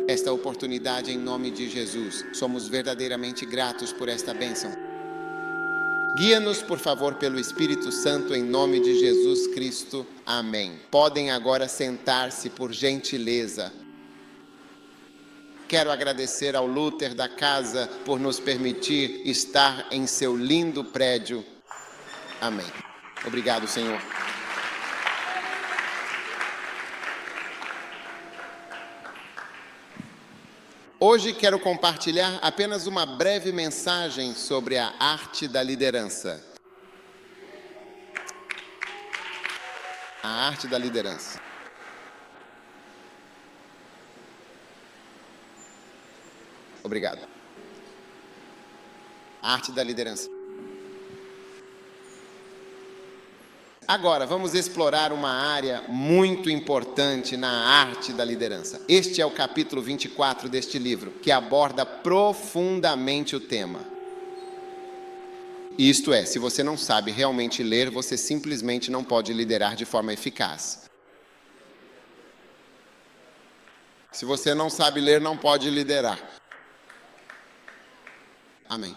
esta oportunidade em nome de Jesus. Somos verdadeiramente gratos por esta bênção. Guia-nos, por favor, pelo Espírito Santo, em nome de Jesus Cristo. Amém. Podem agora sentar-se, por gentileza. Quero agradecer ao Luther da casa por nos permitir estar em seu lindo prédio. Amém. Obrigado, Senhor. Hoje quero compartilhar apenas uma breve mensagem sobre a arte da liderança. A arte da liderança. Obrigado. A arte da liderança. Agora, vamos explorar uma área muito importante na arte da liderança. Este é o capítulo 24 deste livro, que aborda profundamente o tema. Isto é, se você não sabe realmente ler, você simplesmente não pode liderar de forma eficaz. Se você não sabe ler, não pode liderar. Amém.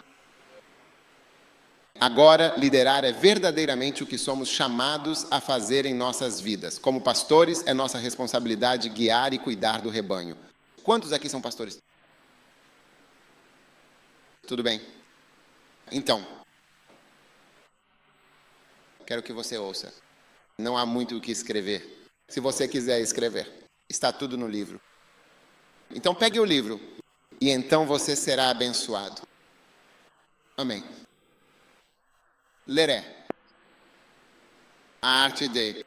Agora, liderar é verdadeiramente o que somos chamados a fazer em nossas vidas. Como pastores, é nossa responsabilidade guiar e cuidar do rebanho. Quantos aqui são pastores? Tudo bem? Então, quero que você ouça. Não há muito o que escrever. Se você quiser escrever, está tudo no livro. Então, pegue o livro e então você será abençoado. Amém. Leré. A arte de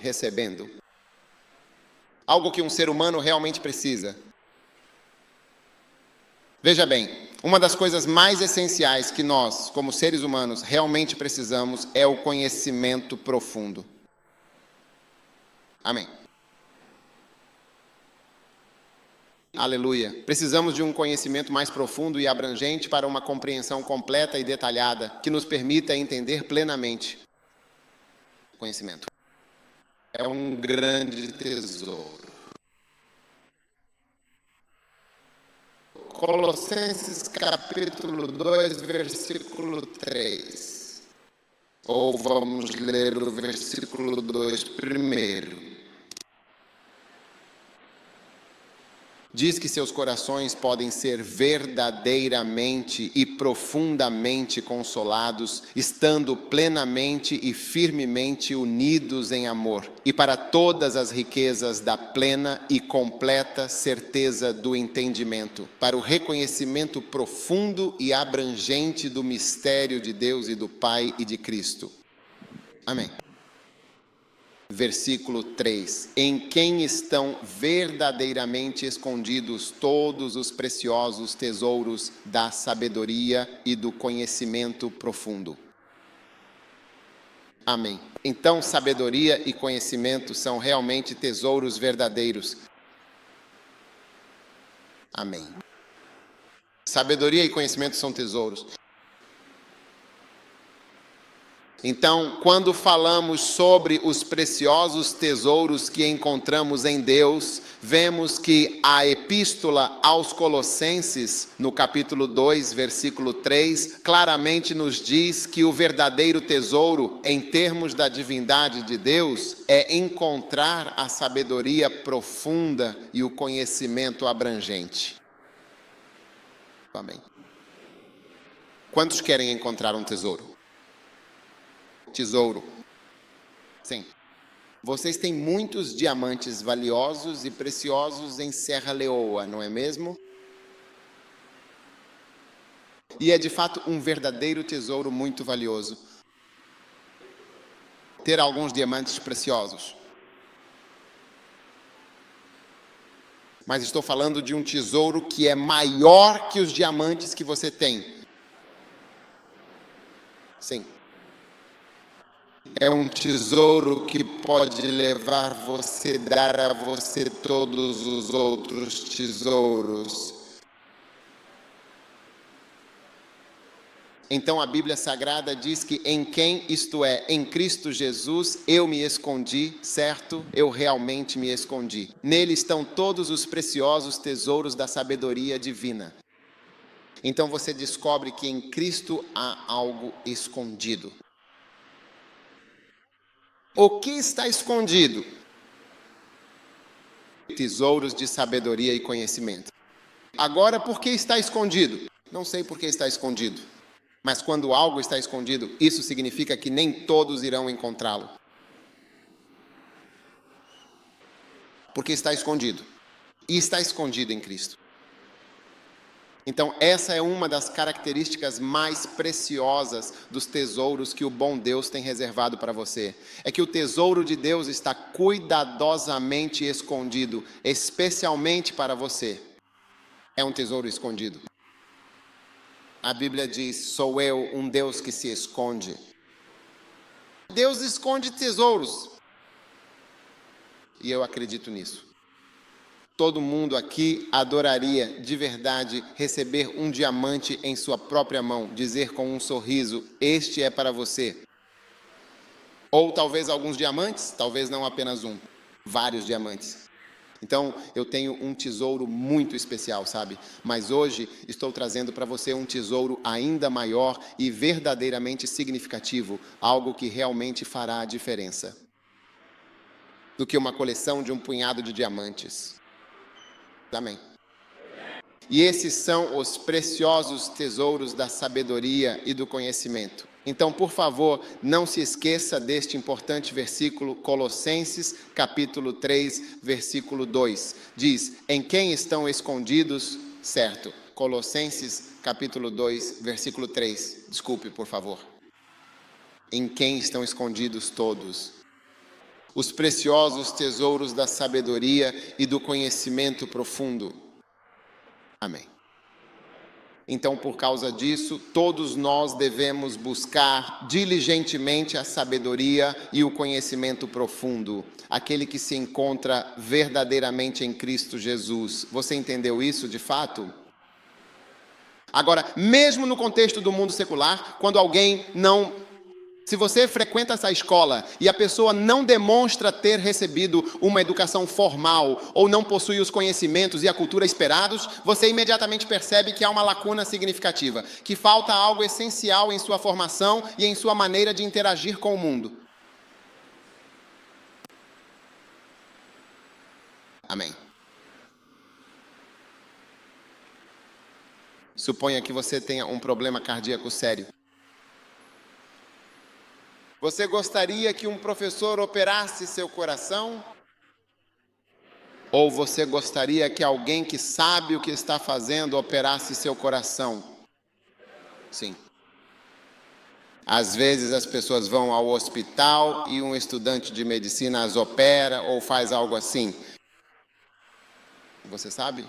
recebendo. Algo que um ser humano realmente precisa. Veja bem, uma das coisas mais essenciais que nós, como seres humanos, realmente precisamos é o conhecimento profundo. Amém. Aleluia. Precisamos de um conhecimento mais profundo e abrangente para uma compreensão completa e detalhada que nos permita entender plenamente. Conhecimento é um grande tesouro. Colossenses capítulo 2, versículo 3. Ou vamos ler o versículo 2 primeiro. Diz que seus corações podem ser verdadeiramente e profundamente consolados, estando plenamente e firmemente unidos em amor, e para todas as riquezas da plena e completa certeza do entendimento, para o reconhecimento profundo e abrangente do mistério de Deus e do Pai e de Cristo. Amém. Versículo 3. Em quem estão verdadeiramente escondidos todos os preciosos tesouros da sabedoria e do conhecimento profundo. Amém. Então, sabedoria e conhecimento são realmente tesouros verdadeiros. Amém. Sabedoria e conhecimento são tesouros. Então, quando falamos sobre os preciosos tesouros que encontramos em Deus, vemos que a epístola aos Colossenses, no capítulo 2, versículo 3, claramente nos diz que o verdadeiro tesouro, em termos da divindade de Deus, é encontrar a sabedoria profunda e o conhecimento abrangente. Amém. Quantos querem encontrar um tesouro? Tesouro. Sim. Vocês têm muitos diamantes valiosos e preciosos em Serra Leoa, não é mesmo? E é de fato um verdadeiro tesouro muito valioso ter alguns diamantes preciosos. Mas estou falando de um tesouro que é maior que os diamantes que você tem. Sim. É um tesouro que pode levar você, dar a você todos os outros tesouros. Então a Bíblia Sagrada diz que em quem, isto é, em Cristo Jesus, eu me escondi, certo? Eu realmente me escondi. Nele estão todos os preciosos tesouros da sabedoria divina. Então você descobre que em Cristo há algo escondido. O que está escondido? Tesouros de sabedoria e conhecimento. Agora, por que está escondido? Não sei por que está escondido. Mas quando algo está escondido, isso significa que nem todos irão encontrá-lo. Porque está escondido. E está escondido em Cristo. Então, essa é uma das características mais preciosas dos tesouros que o bom Deus tem reservado para você. É que o tesouro de Deus está cuidadosamente escondido, especialmente para você. É um tesouro escondido. A Bíblia diz, sou eu um Deus que se esconde. Deus esconde tesouros. E eu acredito nisso. Todo mundo aqui adoraria de verdade receber um diamante em sua própria mão, dizer com um sorriso, este é para você. Ou talvez alguns diamantes, talvez não apenas um, vários diamantes. Então, eu tenho um tesouro muito especial, sabe? Mas hoje estou trazendo para você um tesouro ainda maior e verdadeiramente significativo, algo que realmente fará a diferença, do que uma coleção de um punhado de diamantes. Amém. E esses são os preciosos tesouros da sabedoria e do conhecimento. Então, por favor, não se esqueça deste importante versículo, Colossenses, capítulo 3, versículo 2. Diz, em quem estão escondidos, certo. Colossenses, capítulo 2, versículo 3. Desculpe, por favor. Em quem estão escondidos todos os preciosos tesouros da sabedoria e do conhecimento profundo. Amém. Então, por causa disso, todos nós devemos buscar diligentemente a sabedoria e o conhecimento profundo, aquele que se encontra verdadeiramente em Cristo Jesus. Você entendeu isso de fato? Agora, mesmo no contexto do mundo secular, quando alguém não... Se você frequenta essa escola e a pessoa não demonstra ter recebido uma educação formal ou não possui os conhecimentos e a cultura esperados, você imediatamente percebe que há uma lacuna significativa, que falta algo essencial em sua formação e em sua maneira de interagir com o mundo. Amém. Suponha que você tenha um problema cardíaco sério. Você gostaria que um professor operasse seu coração? Ou você gostaria que alguém que sabe o que está fazendo operasse seu coração? Sim. Às vezes as pessoas vão ao hospital e um estudante de medicina as opera ou faz algo assim. Você sabe?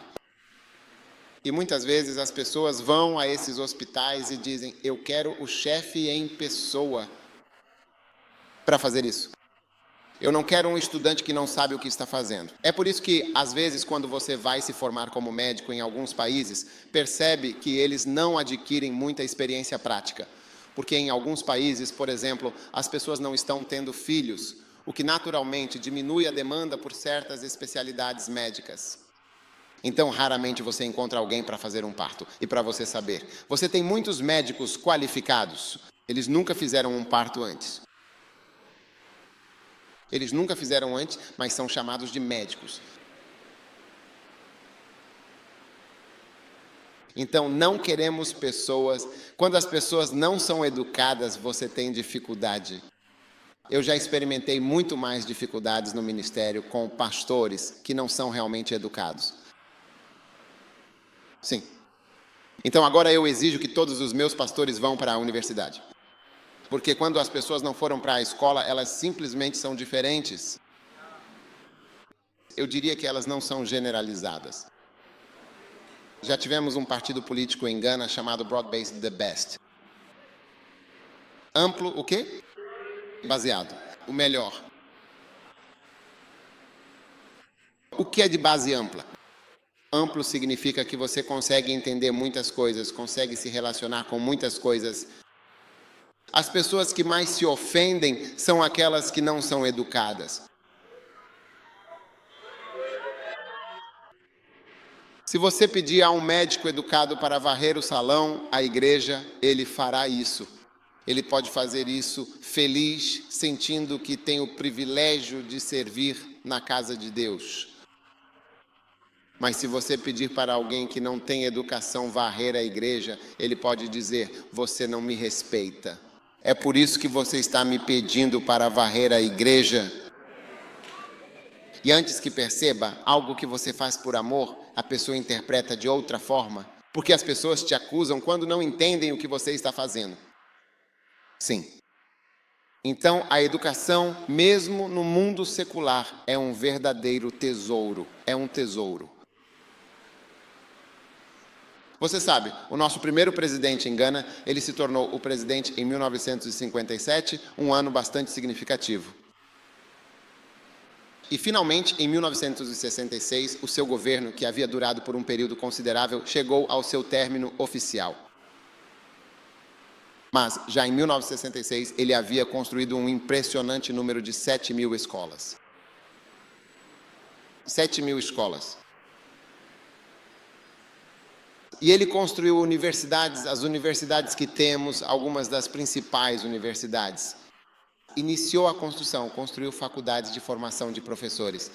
E muitas vezes as pessoas vão a esses hospitais e dizem, eu quero o chefe em pessoa para fazer isso. Eu não quero um estudante que não sabe o que está fazendo. É por isso que, às vezes, quando você vai se formar como médico em alguns países, percebe que eles não adquirem muita experiência prática. Porque em alguns países, por exemplo, as pessoas não estão tendo filhos, o que naturalmente diminui a demanda por certas especialidades médicas. Então, raramente você encontra alguém para fazer um parto. E para você saber, você tem muitos médicos qualificados, eles nunca fizeram um parto antes. Eles nunca fizeram antes, mas são chamados de médicos. Então, não queremos pessoas... Quando as pessoas não são educadas, você tem dificuldade. Eu já experimentei muito mais dificuldades no ministério com pastores que não são realmente educados. Sim. Então, agora eu exijo que todos os meus pastores vão para a universidade. Porque quando as pessoas não foram para a escola, elas simplesmente são diferentes. Eu diria que elas não são generalizadas. Já tivemos um partido político em Gana chamado Broad-Based The Best. Amplo o quê? Baseado. O melhor. O que é de base ampla? Amplo significa que você consegue entender muitas coisas, consegue se relacionar com muitas coisas. As pessoas que mais se ofendem são aquelas que não são educadas. Se você pedir a um médico educado para varrer o salão, a igreja, ele fará isso. Ele pode fazer isso feliz, sentindo que tem o privilégio de servir na casa de Deus. Mas se você pedir para alguém que não tem educação varrer a igreja, ele pode dizer: você não me respeita. É por isso que você está me pedindo para varrer a igreja. E antes que perceba, algo que você faz por amor, a pessoa interpreta de outra forma, porque as pessoas te acusam quando não entendem o que você está fazendo. Sim. Então, a educação, mesmo no mundo secular, é um verdadeiro tesouro. É um tesouro. Você sabe, o nosso primeiro presidente em Gana, ele se tornou o presidente em 1957, um ano bastante significativo. E, finalmente, em 1966, o seu governo, que havia durado por um período considerável, chegou ao seu término oficial. Mas, já em 1966, ele havia construído um impressionante número de 7.000 escolas. 7.000 escolas. E ele construiu universidades, as universidades que temos, algumas das principais universidades. Iniciou a construção, construiu faculdades de formação de professores.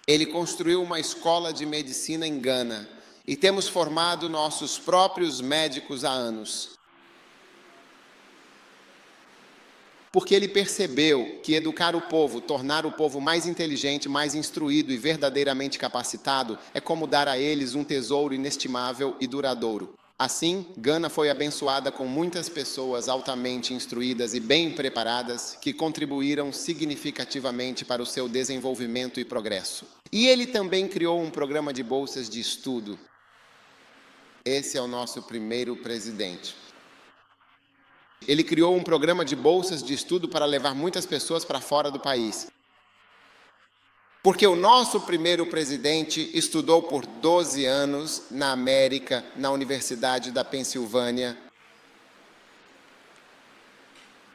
Ele construiu uma escola de medicina em Gana e temos formado nossos próprios médicos há anos. Porque ele percebeu que educar o povo, tornar o povo mais inteligente, mais instruído e verdadeiramente capacitado é como dar a eles um tesouro inestimável e duradouro. Assim, Gana foi abençoada com muitas pessoas altamente instruídas e bem preparadas que contribuíram significativamente para o seu desenvolvimento e progresso. E ele também criou um programa de bolsas de estudo. Esse é o nosso primeiro presidente. Ele criou um programa de bolsas de estudo para levar muitas pessoas para fora do país. Porque o nosso primeiro presidente estudou por 12 anos na América, na Universidade da Pensilvânia.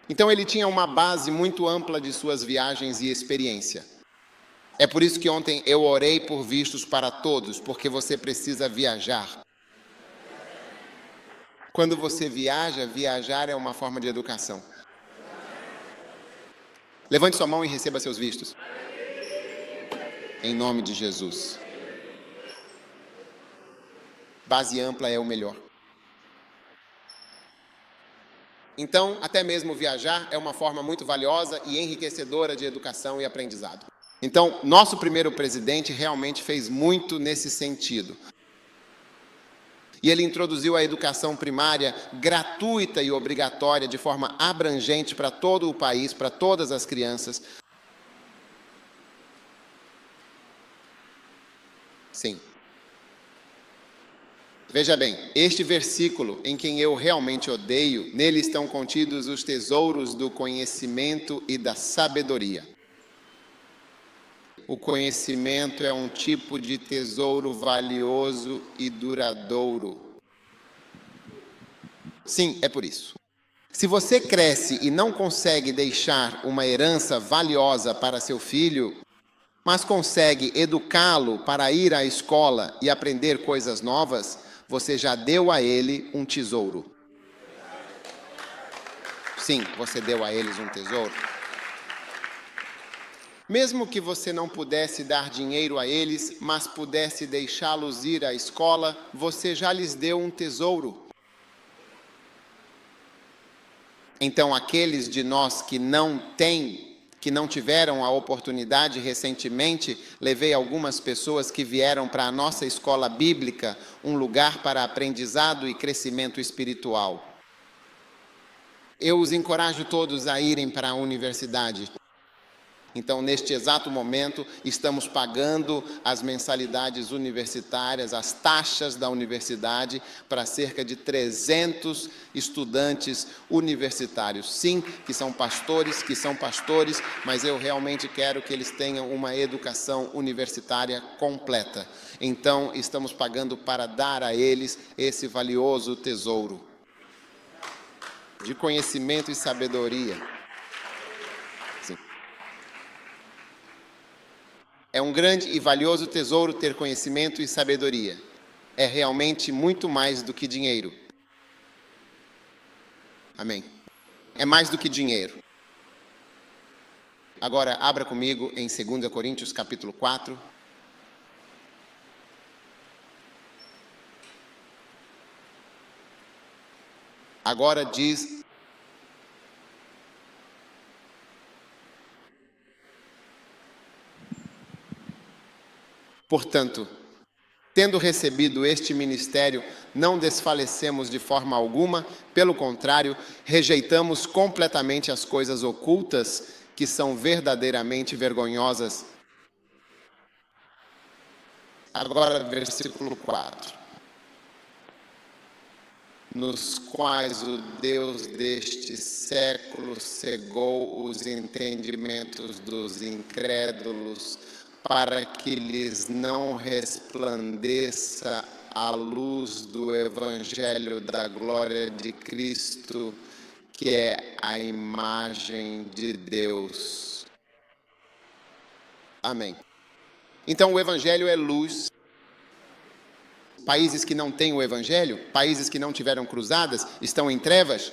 Então ele tinha uma base muito ampla de suas viagens e experiência. É por isso que ontem eu orei por vistos para todos, porque você precisa viajar. Quando você viaja, viajar é uma forma de educação. Levante sua mão e receba seus vistos. Em nome de Jesus. Base ampla é o melhor. Então, até mesmo viajar é uma forma muito valiosa e enriquecedora de educação e aprendizado. Então, nosso primeiro presidente realmente fez muito nesse sentido. E ele introduziu a educação primária gratuita e obrigatória de forma abrangente para todo o país, para todas as crianças. Sim. Veja bem, este versículo, em quem eu realmente odeio, nele estão contidos os tesouros do conhecimento e da sabedoria. O conhecimento é um tipo de tesouro valioso e duradouro. Sim, é por isso. Se você cresce e não consegue deixar uma herança valiosa para seu filho, mas consegue educá-lo para ir à escola e aprender coisas novas, você já deu a ele um tesouro. Sim, você deu a eles um tesouro. Mesmo que você não pudesse dar dinheiro a eles, mas pudesse deixá-los ir à escola, você já lhes deu um tesouro. Então, aqueles de nós que não tiveram a oportunidade recentemente, levei algumas pessoas que vieram para a nossa escola bíblica, um lugar para aprendizado e crescimento espiritual. Eu os encorajo todos a irem para a universidade. Então, neste exato momento, estamos pagando as mensalidades universitárias, as taxas da universidade para cerca de 300 estudantes universitários. Sim, que são pastores, mas eu realmente quero que eles tenham uma educação universitária completa. Então, estamos pagando para dar a eles esse valioso tesouro de conhecimento e sabedoria. É um grande e valioso tesouro ter conhecimento e sabedoria. É realmente muito mais do que dinheiro. Amém. É mais do que dinheiro. Agora, abra comigo em 2 Coríntios, capítulo 4. Agora diz... Portanto, tendo recebido este ministério, não desfalecemos de forma alguma, pelo contrário, rejeitamos completamente as coisas ocultas que são verdadeiramente vergonhosas. Agora, versículo 4. Nos quais o Deus deste século cegou os entendimentos dos incrédulos, para que lhes não resplandeça a luz do Evangelho da glória de Cristo, que é a imagem de Deus. Amém. Então, o Evangelho é luz. Países que não têm o Evangelho, países que não tiveram cruzadas, estão em trevas?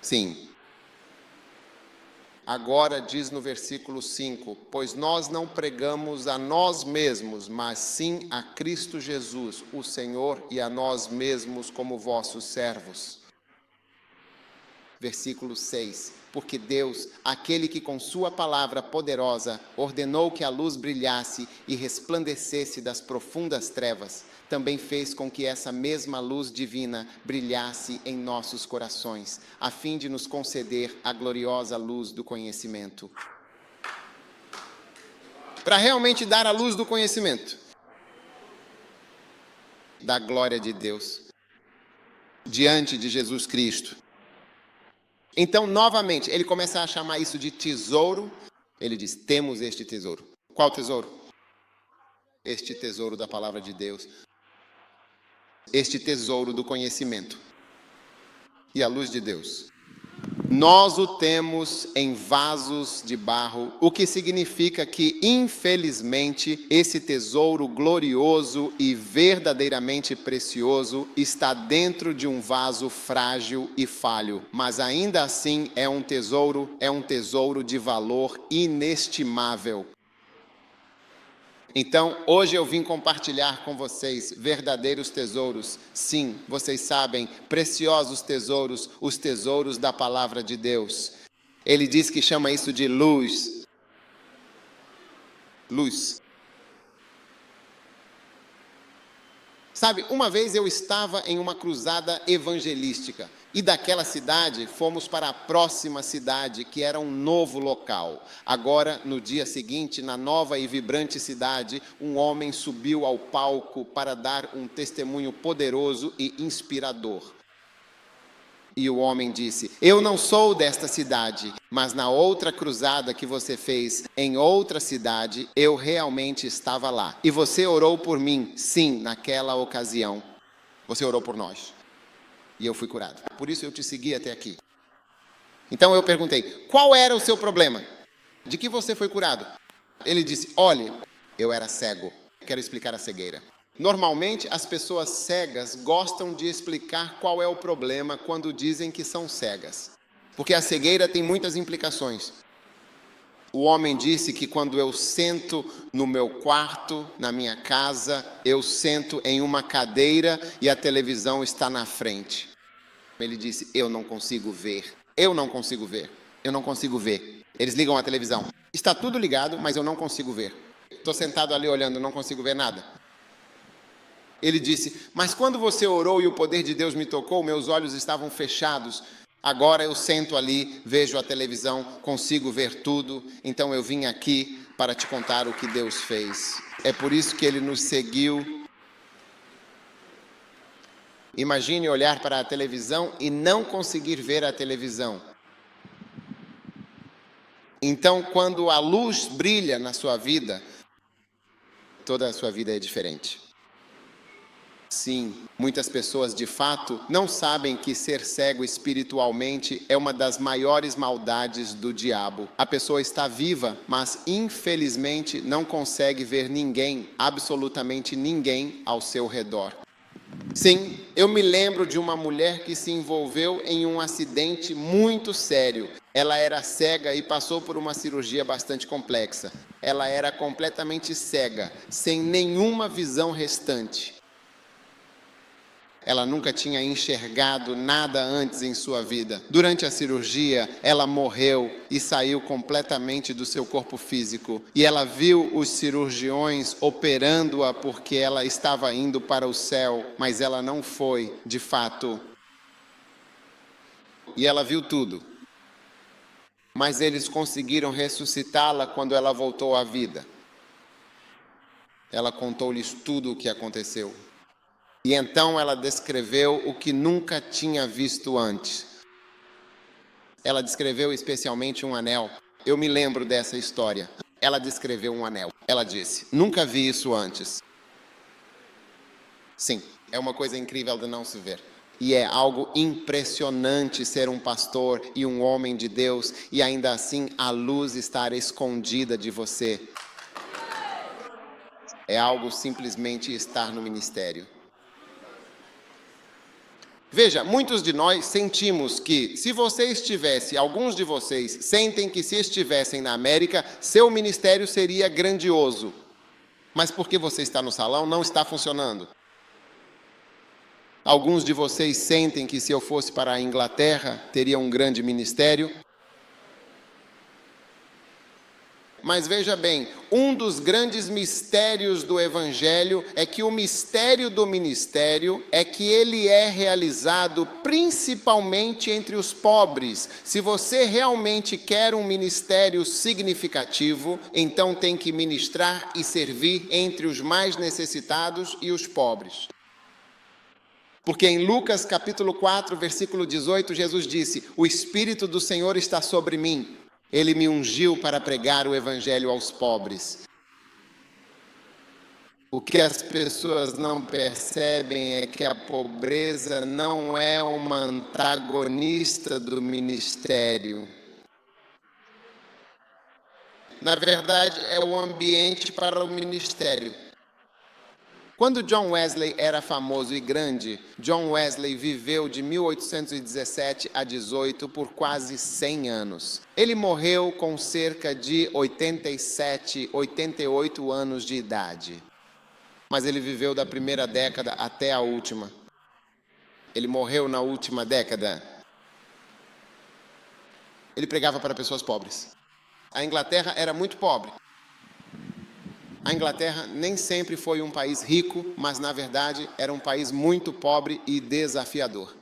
Sim. Agora diz no versículo 5, pois nós não pregamos a nós mesmos, mas sim a Cristo Jesus, o Senhor, e a nós mesmos como vossos servos. Versículo 6, porque Deus, aquele que com sua palavra poderosa ordenou que a luz brilhasse e resplandecesse das profundas trevas, também fez com que essa mesma luz divina brilhasse em nossos corações, a fim de nos conceder a gloriosa luz do conhecimento. Para realmente dar a luz do conhecimento da glória de Deus diante de Jesus Cristo. Então, novamente, ele começa a chamar isso de tesouro. Ele diz, temos este tesouro. Qual tesouro? Este tesouro da palavra de Deus. Este tesouro do conhecimento e a luz de Deus. Nós o temos em vasos de barro, o que significa que, infelizmente, esse tesouro glorioso e verdadeiramente precioso está dentro de um vaso frágil e falho, mas ainda assim é um tesouro de valor inestimável. Então, hoje eu vim compartilhar com vocês verdadeiros tesouros. Sim, vocês sabem, preciosos tesouros, os tesouros da palavra de Deus. Ele diz que chama isso de luz. Luz. Sabe, uma vez eu estava em uma cruzada evangelística e daquela cidade fomos para a próxima cidade, que era um novo local. Agora, no dia seguinte, na nova e vibrante cidade, um homem subiu ao palco para dar um testemunho poderoso e inspirador. E o homem disse, eu não sou desta cidade, mas na outra cruzada que você fez em outra cidade, eu realmente estava lá. E você orou por mim, sim, naquela ocasião. Você orou por nós. E eu fui curado. Por isso eu te segui até aqui. Então eu perguntei, qual era o seu problema? De que você foi curado? Ele disse, olhe, eu era cego. Quero explicar a cegueira. Normalmente, as pessoas cegas gostam de explicar qual é o problema quando dizem que são cegas. Porque a cegueira tem muitas implicações. O homem disse que quando eu sento no meu quarto, na minha casa, eu sento em uma cadeira e a televisão está na frente. Ele disse, eu não consigo ver. Eu não consigo ver. Eu não consigo ver. Eles ligam a televisão. Está tudo ligado, mas eu não consigo ver. Estou sentado ali olhando, não consigo ver nada. Ele disse, mas quando você orou e o poder de Deus me tocou, meus olhos estavam fechados. Agora eu sento ali, vejo a televisão, consigo ver tudo, então eu vim aqui para te contar o que Deus fez. É por isso que Ele nos seguiu. Imagine olhar para a televisão e não conseguir ver a televisão. Então, quando a luz brilha na sua vida, toda a sua vida é diferente. Sim, muitas pessoas de fato não sabem que ser cego espiritualmente é uma das maiores maldades do diabo. A pessoa está viva, mas infelizmente não consegue ver ninguém, absolutamente ninguém ao seu redor. Sim, eu me lembro de uma mulher que se envolveu em um acidente muito sério. Ela era cega e passou por uma cirurgia bastante complexa. Ela era completamente cega, sem nenhuma visão restante. Ela nunca tinha enxergado nada antes em sua vida. Durante a cirurgia, ela morreu e saiu completamente do seu corpo físico. E ela viu os cirurgiões operando-a porque ela estava indo para o céu, mas ela não foi, de fato. E ela viu tudo. Mas eles conseguiram ressuscitá-la quando ela voltou à vida. Ela contou-lhes tudo o que aconteceu. E então ela descreveu o que nunca tinha visto antes. Ela descreveu especialmente um anel. Eu me lembro dessa história. Ela descreveu um anel. Ela disse, nunca vi isso antes. Sim, é uma coisa incrível de não se ver. E é algo impressionante ser um pastor e um homem de Deus e ainda assim a luz estar escondida de você. É algo simplesmente estar no ministério. Veja, muitos de nós sentimos que se você estivesse, alguns de vocês sentem que se estivessem na América, seu ministério seria grandioso. Mas porque você está no salão, não está funcionando. Alguns de vocês sentem que se eu fosse para a Inglaterra, teria um grande ministério. Mas veja bem, um dos grandes mistérios do Evangelho é que o mistério do ministério é que ele é realizado principalmente entre os pobres. Se você realmente quer um ministério significativo, então tem que ministrar e servir entre os mais necessitados e os pobres. Porque em Lucas capítulo 4, versículo 18, Jesus disse, o Espírito do Senhor está sobre mim. Ele me ungiu para pregar o evangelho aos pobres. O que as pessoas não percebem é que a pobreza não é uma antagonista do ministério. Na verdade, é o ambiente para o ministério. Quando John Wesley era famoso e grande, John Wesley viveu de 1817 a 18 por quase 100 anos. Ele morreu com cerca de 87, 88 anos de idade. Mas ele viveu da primeira década até a última. Ele morreu na última década. Ele pregava para pessoas pobres. A Inglaterra era muito pobre. A Inglaterra nem sempre foi um país rico, mas na verdade era um país muito pobre e desafiador.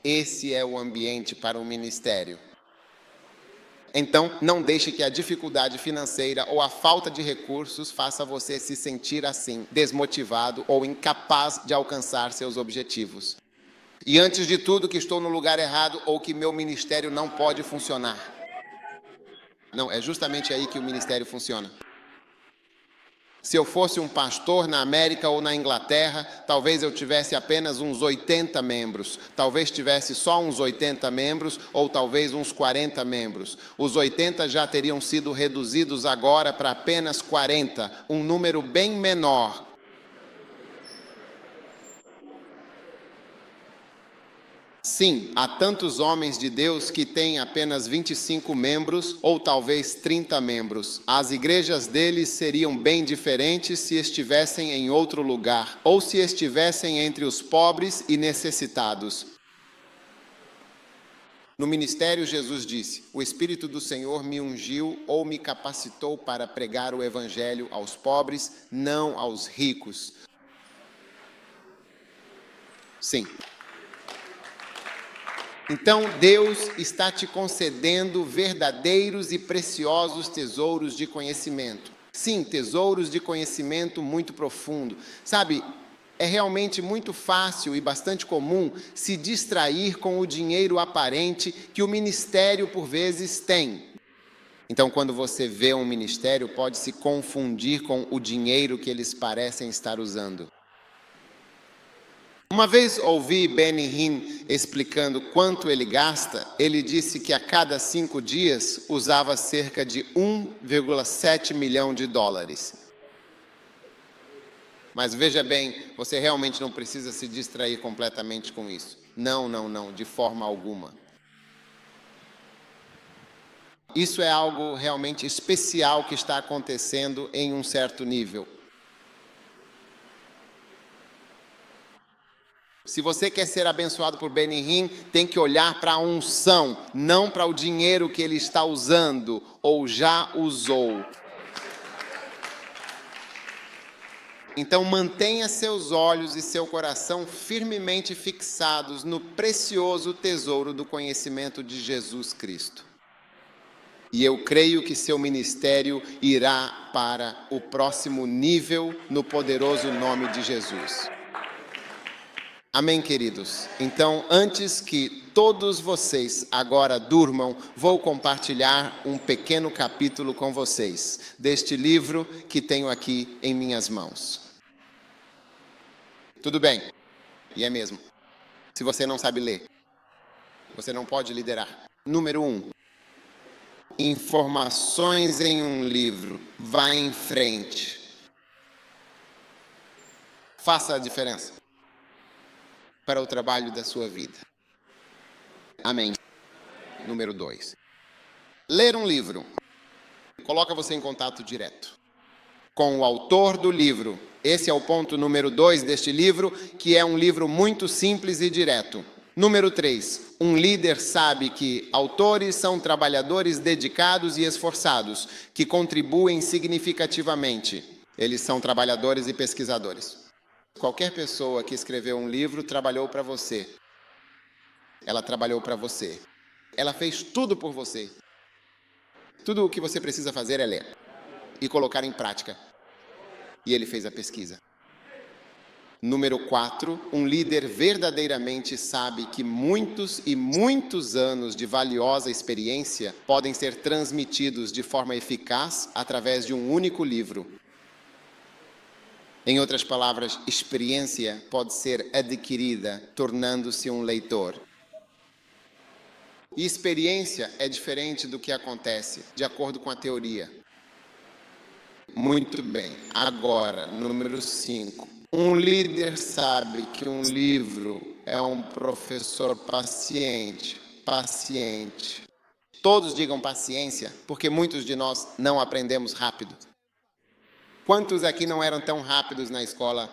Esse é o ambiente para o ministério. Então, não deixe que a dificuldade financeira ou a falta de recursos faça você se sentir assim, desmotivado ou incapaz de alcançar seus objetivos. E antes de tudo, que estou no lugar errado ou que meu ministério não pode funcionar. Não, é justamente aí que o ministério funciona. Se eu fosse um pastor na América ou na Inglaterra, talvez eu tivesse apenas uns 80 membros. Talvez tivesse só uns 80 membros ou talvez uns 40 membros. Os 80 já teriam sido reduzidos agora para apenas 40, um número bem menor. Sim, há tantos homens de Deus que têm apenas 25 membros ou talvez 30 membros. As igrejas deles seriam bem diferentes se estivessem em outro lugar ou se estivessem entre os pobres e necessitados. No ministério, Jesus disse, o Espírito do Senhor me ungiu ou me capacitou para pregar o evangelho aos pobres, não aos ricos. Sim. Então, Deus está te concedendo verdadeiros e preciosos tesouros de conhecimento. Sim, tesouros de conhecimento muito profundo. Sabe, é realmente muito fácil e bastante comum se distrair com o dinheiro aparente que o ministério, por vezes, tem. Então, quando você vê um ministério, pode se confundir com o dinheiro que eles parecem estar usando. Uma vez ouvi Benny Hinn explicando quanto ele gasta. Ele disse que a cada 5 dias usava cerca de 1,7 milhão de dólares. Mas veja bem, você realmente não precisa se distrair completamente com isso. Não, de forma alguma. Isso é algo realmente especial que está acontecendo em um certo nível. Se você quer ser abençoado por Benny Hinn, tem que olhar para a unção, não para o dinheiro que ele está usando ou já usou. Então mantenha seus olhos e seu coração firmemente fixados no precioso tesouro do conhecimento de Jesus Cristo. E eu creio que seu ministério irá para o próximo nível no poderoso nome de Jesus. Amém, queridos? Então, antes que todos vocês agora durmam, vou compartilhar um pequeno capítulo com vocês, deste livro que tenho aqui em minhas mãos. Tudo bem? E é mesmo. Se você não sabe ler, você não pode liderar. Número 1. Informações em um livro. Vá em frente. Faça a diferença para o trabalho da sua vida. Amém. Número 2. Ler um livro coloca você em contato direto com o autor do livro. Esse é o ponto número 2 deste livro, que é um livro muito simples e direto. Número 3. Um líder sabe que autores são trabalhadores dedicados e esforçados, que contribuem significativamente. Eles são trabalhadores e pesquisadores. Qualquer pessoa que escreveu um livro trabalhou para você. Ela trabalhou para você. Ela fez tudo por você. Tudo o que você precisa fazer é ler e colocar em prática. E ele fez a pesquisa. Número 4, um líder verdadeiramente sabe que muitos e muitos anos de valiosa experiência podem ser transmitidos de forma eficaz através de um único livro. Em outras palavras, experiência pode ser adquirida tornando-se um leitor. E experiência é diferente do que acontece, de acordo com a teoria. Muito bem. Agora, número 5. Um líder sabe que um livro é um professor paciente. Paciente. Todos digam paciência, porque muitos de nós não aprendemos rápido. Quantos aqui não eram tão rápidos na escola?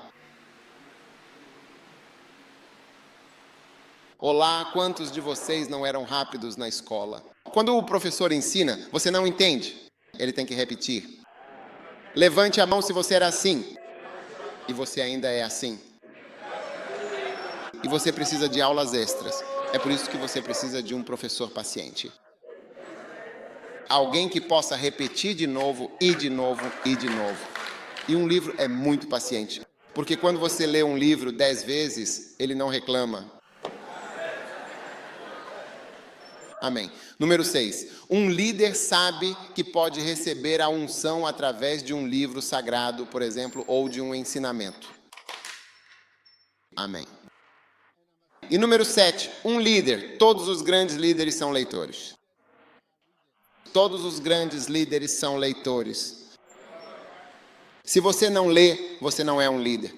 Olá, quantos de vocês não eram rápidos na escola? Quando o professor ensina, você não entende. Ele tem que repetir. Levante a mão se você era assim. E você ainda é assim. E você precisa de aulas extras. É por isso que você precisa de um professor paciente. Alguém que possa repetir de novo, e de novo, e de novo. E um livro é muito paciente. Porque quando você lê um livro 10 vezes, ele não reclama. Amém. Número 6. Um líder sabe que pode receber a unção através de um livro sagrado, por exemplo, ou de um ensinamento. Amém. E número 7. Um líder. Todos os grandes líderes são leitores. Todos os grandes líderes são leitores. Se você não lê, você não é um líder.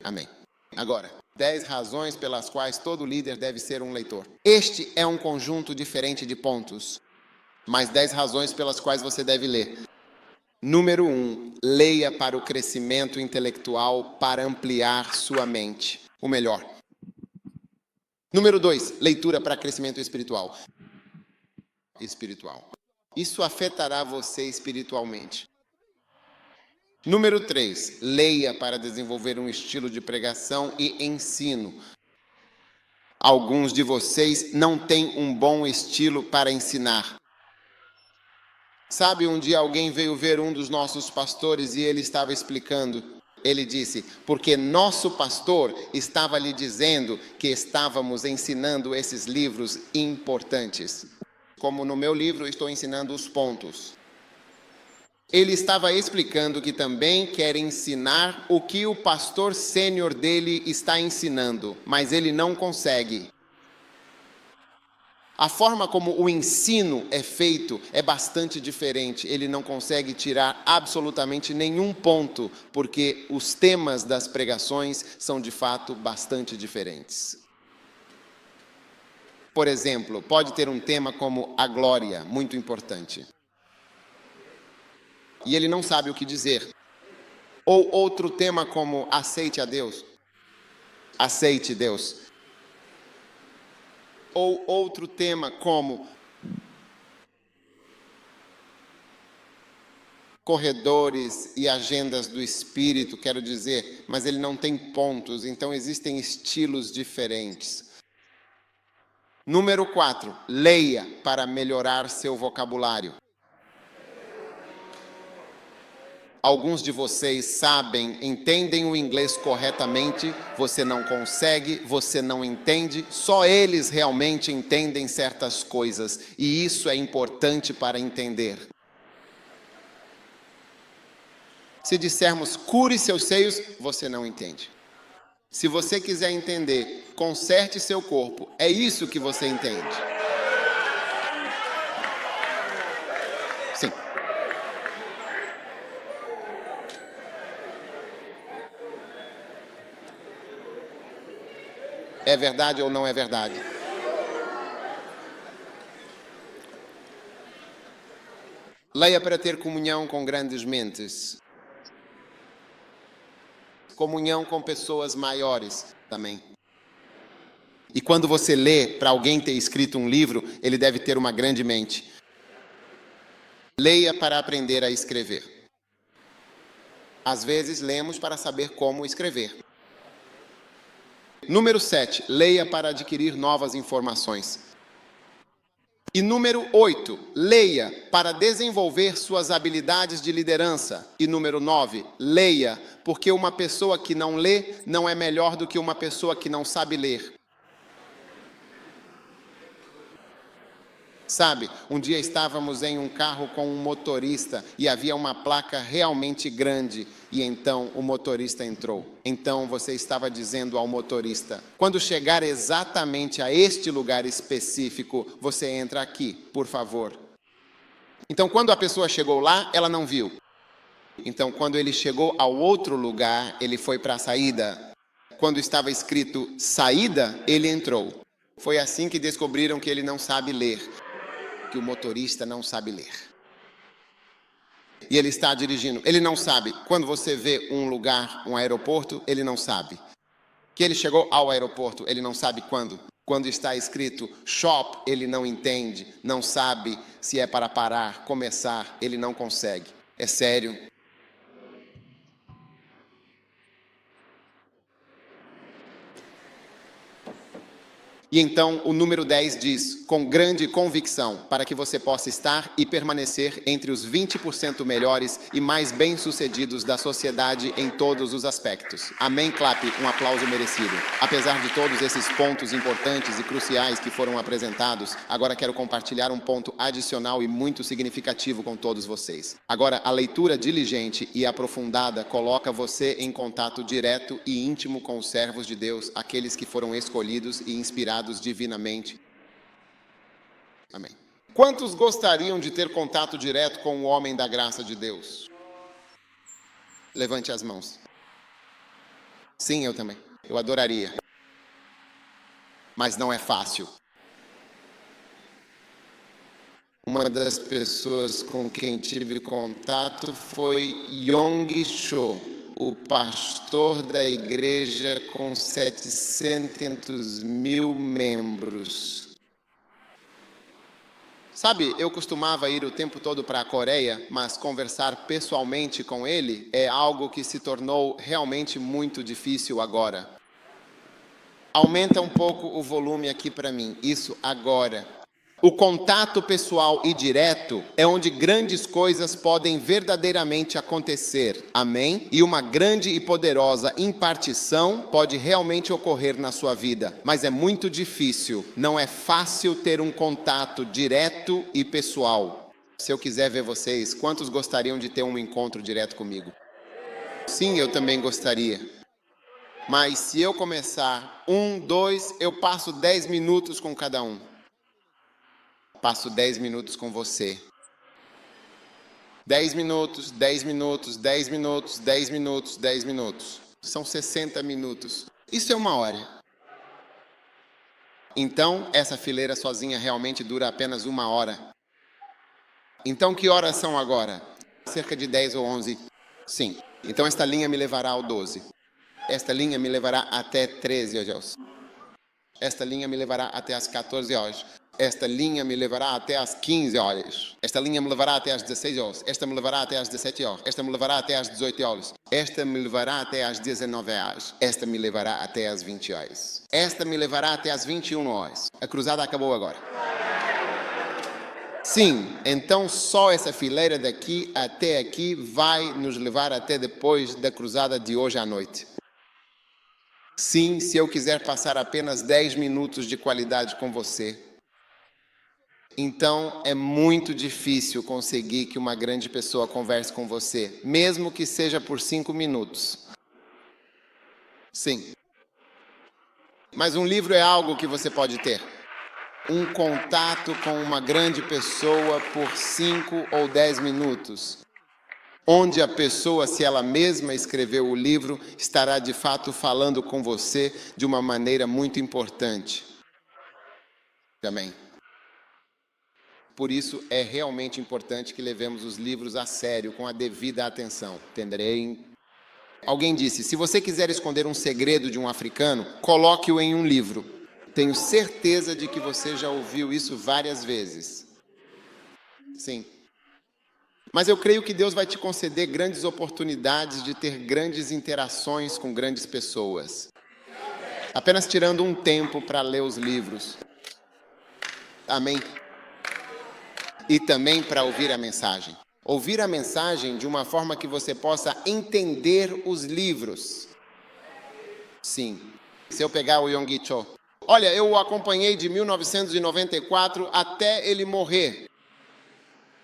Amém. Agora, 10 razões pelas quais todo líder deve ser um leitor. Este é um conjunto diferente de pontos, mas 10 razões pelas quais você deve ler. Número 1, leia para o crescimento intelectual, para ampliar sua mente. O melhor. Número 2, leitura para crescimento espiritual. Isso afetará você espiritualmente. Número 3, leia para desenvolver um estilo de pregação e ensino. Alguns de vocês não têm um bom estilo para ensinar. Sabe, um dia alguém veio ver um dos nossos pastores e ele estava explicando. Ele disse, porque nosso pastor estava lhe dizendo que estávamos ensinando esses livros importantes. Como no meu livro, estou ensinando os pontos. Ele estava explicando que também quer ensinar o que o pastor sênior dele está ensinando, mas ele não consegue. A forma como o ensino é feito é bastante diferente. Ele não consegue tirar absolutamente nenhum ponto, porque os temas das pregações são de fato bastante diferentes. Por exemplo, pode ter um tema como a glória, muito importante. E ele não sabe o que dizer. Ou outro tema como aceite a Deus. Aceite Deus. Ou outro tema como corredores e agendas do Espírito, quero dizer, mas ele não tem pontos, então existem estilos diferentes. Número 4, leia para melhorar seu vocabulário. Alguns de vocês sabem, entendem o inglês corretamente, você não consegue, você não entende, só eles realmente entendem certas coisas, e isso é importante para entender. Se dissermos cure seus seios, você não entende. Se você quiser entender, conserte seu corpo, é isso que você entende. Sim. É verdade ou não é verdade? Leia para ter comunhão com grandes mentes. Comunhão com pessoas maiores também. E quando você lê, para alguém ter escrito um livro, ele deve ter uma grande mente. Leia para aprender a escrever. Às vezes, lemos para saber como escrever. Número 7, leia para adquirir novas informações. E número 8, leia para desenvolver suas habilidades de liderança. E número 9, leia, porque uma pessoa que não lê não é melhor do que uma pessoa que não sabe ler. Sabe, um dia estávamos em um carro com um motorista e havia uma placa realmente grande e então o motorista entrou. Então você estava dizendo ao motorista, quando chegar exatamente a este lugar específico, você entra aqui, por favor. Então quando a pessoa chegou lá, ela não viu. Então quando ele chegou ao outro lugar, ele foi para a saída. Quando estava escrito saída, ele entrou. Foi assim que descobriram que ele não sabe ler. Que o motorista não sabe ler. E ele está dirigindo, ele não sabe. Quando você vê um lugar, um aeroporto, ele não sabe. Que ele chegou ao aeroporto, ele não sabe quando. Quando está escrito shop, ele não entende, não sabe se é para parar, começar, ele não consegue. É sério. E então o número 10 diz, com grande convicção, para que você possa estar e permanecer entre os 20% melhores e mais bem-sucedidos da sociedade em todos os aspectos. Amém, clape, um aplauso merecido. Apesar de todos esses pontos importantes e cruciais que foram apresentados, agora quero compartilhar um ponto adicional e muito significativo com todos vocês. Agora, a leitura diligente e aprofundada coloca você em contato direto e íntimo com os servos de Deus, aqueles que foram escolhidos e inspirados divinamente. Amém. Quantos gostariam de ter contato direto com o homem da graça de Deus? Levante as mãos. Sim, eu também. Eu adoraria. Mas não é fácil. Uma das pessoas com quem tive contato foi Yong Cho, o pastor da igreja com 700 mil membros. Sabe, eu costumava ir o tempo todo para a Coreia, mas conversar pessoalmente com ele é algo que se tornou realmente muito difícil agora. Aumenta um pouco o volume aqui para mim. Isso agora. O contato pessoal e direto é onde grandes coisas podem verdadeiramente acontecer. Amém? E uma grande e poderosa impartição pode realmente ocorrer na sua vida. Mas é muito difícil. Não é fácil ter um contato direto e pessoal. Se eu quiser ver vocês, quantos gostariam de ter um encontro direto comigo? Sim, eu também gostaria. Mas se eu começar 1, 2, eu passo 10 minutos com cada um. Passo 10 minutos com você. 10 minutos, 10 minutos, 10 minutos, 10 minutos, 10 minutos. São 60 minutos. Isso é 1 hora. Então, essa fileira sozinha realmente dura apenas 1 hora. Então, que horas são agora? Cerca de 10 ou 11. Sim. Então, esta linha me levará ao 12. Esta linha me levará até 13 horas. Esta linha me levará até as 14 horas. Esta linha me levará até às 15 horas. Esta linha me levará até às 16 horas. Esta me levará até às 17 horas. Esta me levará até às 18 horas. Esta me levará até às 19 horas. Esta me levará até às 20 horas. Esta me levará até às 21 horas. A cruzada acabou agora. Sim, então só essa fileira daqui até aqui vai nos levar até depois da cruzada de hoje à noite. Sim, se eu quiser passar apenas 10 minutos de qualidade com você. Então, é muito difícil conseguir que uma grande pessoa converse com você, mesmo que seja por 5 minutos. Sim. Mas um livro é algo que você pode ter. Um contato com uma grande pessoa por 5 ou 10 minutos. Onde a pessoa, se ela mesma escreveu o livro, estará de fato falando com você de uma maneira muito importante. Também. Por isso, é realmente importante que levemos os livros a sério, com a devida atenção. Entenderem? Alguém disse, se você quiser esconder um segredo de um africano, coloque-o em um livro. Tenho certeza de que você já ouviu isso várias vezes. Sim. Mas eu creio que Deus vai te conceder grandes oportunidades de ter grandes interações com grandes pessoas. Apenas tirando um tempo para ler os livros. Amém? E também para ouvir a mensagem. Ouvir a mensagem de uma forma que você possa entender os livros. Sim. Se eu pegar o Yonggi Cho. Olha, eu o acompanhei de 1994 até ele morrer.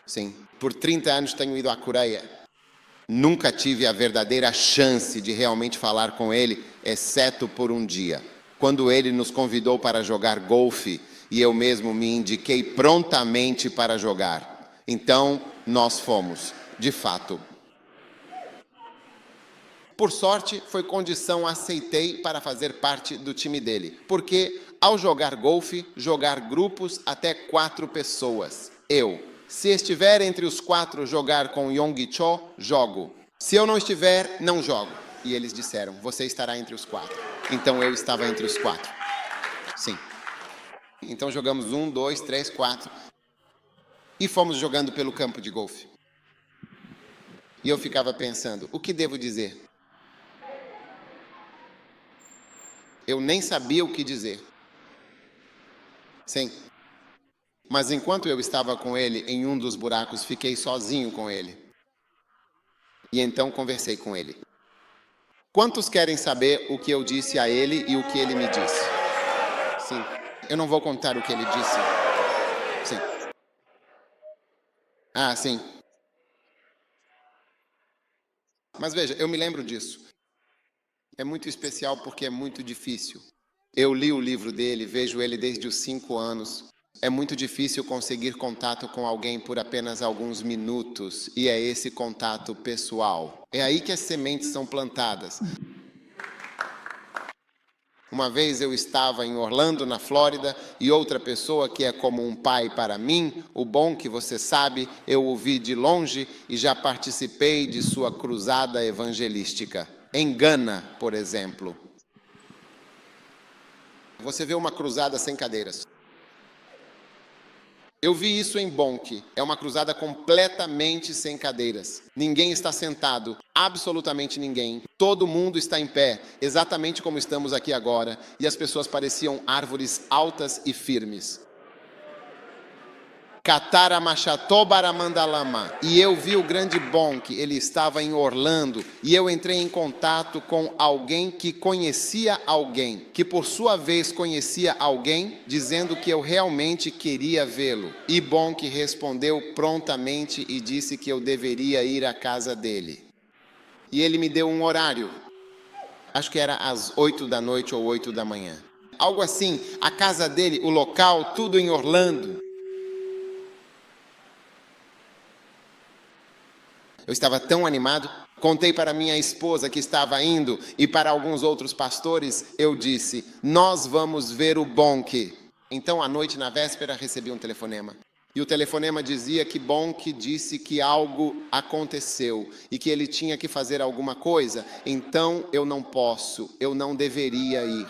Sim. Por 30 anos tenho ido à Coreia. Nunca tive a verdadeira chance de realmente falar com ele, exceto por um dia. Quando ele nos convidou para jogar golfe, e eu mesmo me indiquei prontamente para jogar. Então, nós fomos, de fato. Por sorte, foi condição aceitei para fazer parte do time dele. Porque, ao jogar golfe, jogar grupos até 4 pessoas. Eu. Se estiver entre os 4 jogar com Yonggi Cho, jogo. Se eu não estiver, não jogo. E eles disseram, você estará entre os 4. Então, eu estava entre os 4. Sim. Então jogamos 1, 2, 3, 4 e fomos jogando pelo campo de golfe. E eu ficava pensando, o que devo dizer? Eu nem sabia o que dizer. Sim. Mas enquanto eu estava com ele em um dos buracos, fiquei sozinho com ele. E então conversei com ele. Quantos querem saber o que eu disse a ele e o que ele me disse? Sim. Eu não vou contar o que ele disse. Sim. Ah, sim. Mas veja, eu me lembro disso. É muito especial porque é muito difícil. Eu li o livro dele, vejo ele desde os 5 anos. É muito difícil conseguir contato com alguém por apenas alguns minutos. E é esse contato pessoal. É aí que as sementes são plantadas. Uma vez eu estava em Orlando, na Flórida, e outra pessoa que é como um pai para mim, o bom que você sabe, eu o vi de longe e já participei de sua cruzada evangelística. Em Gana, por exemplo. Você vê uma cruzada sem cadeiras. Eu vi isso em Bonk. É uma cruzada completamente sem cadeiras. Ninguém está sentado, absolutamente ninguém. Todo mundo está em pé, exatamente como estamos aqui agora. E as pessoas pareciam árvores altas e firmes. Kataramashatobaramandarama. E eu vi o grande Bonk, ele estava em Orlando, e eu entrei em contato com alguém que conhecia alguém, que por sua vez conhecia alguém, dizendo que eu realmente queria vê-lo. E Bonk respondeu prontamente e disse que eu deveria ir à casa dele. E ele me deu um horário, acho que era às 8 da noite ou 8 da manhã. Algo assim, a casa dele, o local, tudo em Orlando. Eu estava tão animado, contei para minha esposa que estava indo e para alguns outros pastores, eu disse, nós vamos ver o Bonk. Então, à noite, na véspera, recebi um telefonema. E o telefonema dizia que Bonk disse que algo aconteceu e que ele tinha que fazer alguma coisa. Então, eu não posso, eu não deveria ir.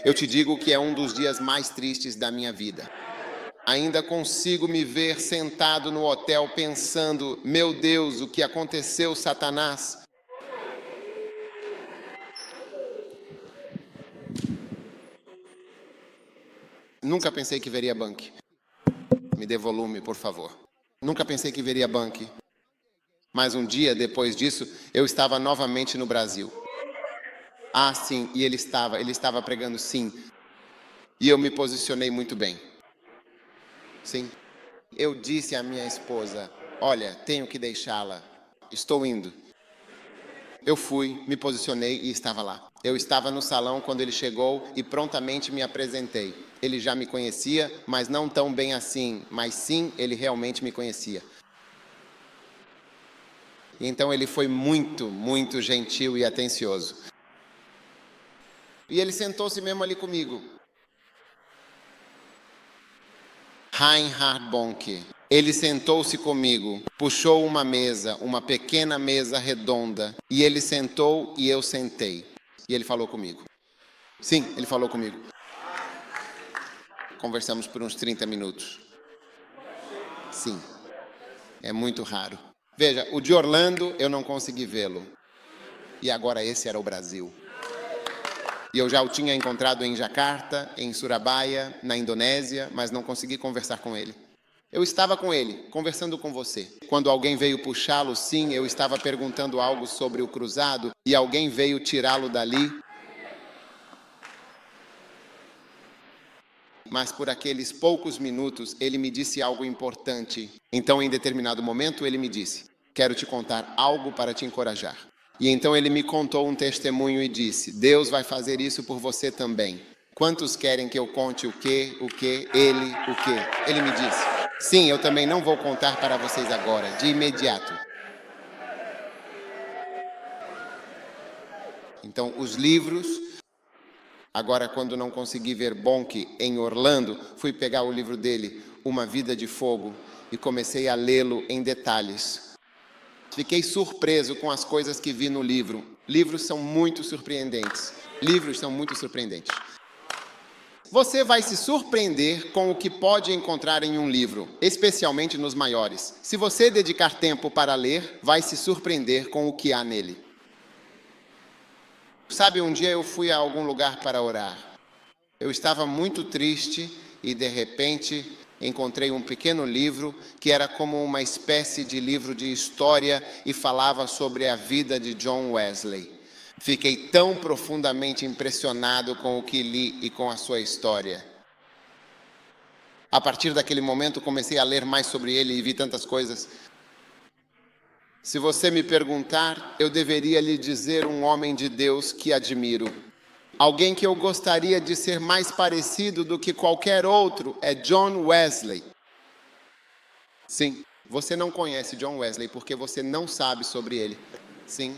Eu te digo que é um dos dias mais tristes da minha vida. Ainda consigo me ver sentado no hotel pensando, meu Deus, o que aconteceu, Satanás? Nunca pensei que veria Bonk. Me dê volume, por favor. Nunca pensei que veria Bonk. Mas um dia, depois disso, eu estava novamente no Brasil. Ah, sim, e ele estava pregando sim. E eu me posicionei muito bem. Sim. Eu disse à minha esposa, olha, tenho que deixá-la. Estou indo. Eu fui, me posicionei e estava lá. Eu estava no salão quando ele chegou e prontamente me apresentei. Ele já me conhecia, mas não tão bem assim. Mas sim, ele realmente me conhecia. E então ele foi muito, muito gentil e atencioso. E ele sentou-se mesmo ali comigo. Reinhard Bonk. Ele sentou-se comigo, puxou uma mesa, uma pequena mesa redonda, e ele sentou e eu sentei. E ele falou comigo. Sim, ele falou comigo. Conversamos por uns 30 minutos. Sim, é muito raro. Veja, o de Orlando eu não consegui vê-lo. E agora esse era o Brasil. E eu já o tinha encontrado em Jakarta, em Surabaya, na Indonésia, mas não consegui conversar com ele. Eu estava com ele, conversando com você. Quando alguém veio puxá-lo, sim, eu estava perguntando algo sobre o cruzado e alguém veio tirá-lo dali. Mas por aqueles poucos minutos, ele me disse algo importante. Então, em determinado momento, ele me disse, quero te contar algo para te encorajar. E então ele me contou um testemunho e disse, Deus vai fazer isso por você também. Quantos querem que eu conte o quê, ele, o quê? Ele me disse, sim, eu também não vou contar para vocês agora, de imediato. Então, os livros, agora quando não consegui ver Bonk em Orlando, fui pegar o livro dele, Uma Vida de Fogo, e comecei a lê-lo em detalhes. Fiquei surpreso com as coisas que vi no livro. Livros são muito surpreendentes. Livros são muito surpreendentes. Você vai se surpreender com o que pode encontrar em um livro, especialmente nos maiores. Se você dedicar tempo para ler, vai se surpreender com o que há nele. Sabe, um dia eu fui a algum lugar para orar. Eu estava muito triste e, de repente, encontrei um pequeno livro que era como uma espécie de livro de história e falava sobre a vida de John Wesley. Fiquei tão profundamente impressionado com o que li e com a sua história. A partir daquele momento, comecei a ler mais sobre ele e vi tantas coisas. Se você me perguntar, eu deveria lhe dizer um homem de Deus que admiro. Alguém que eu gostaria de ser mais parecido do que qualquer outro é John Wesley. Sim, você não conhece John Wesley porque você não sabe sobre ele. Sim.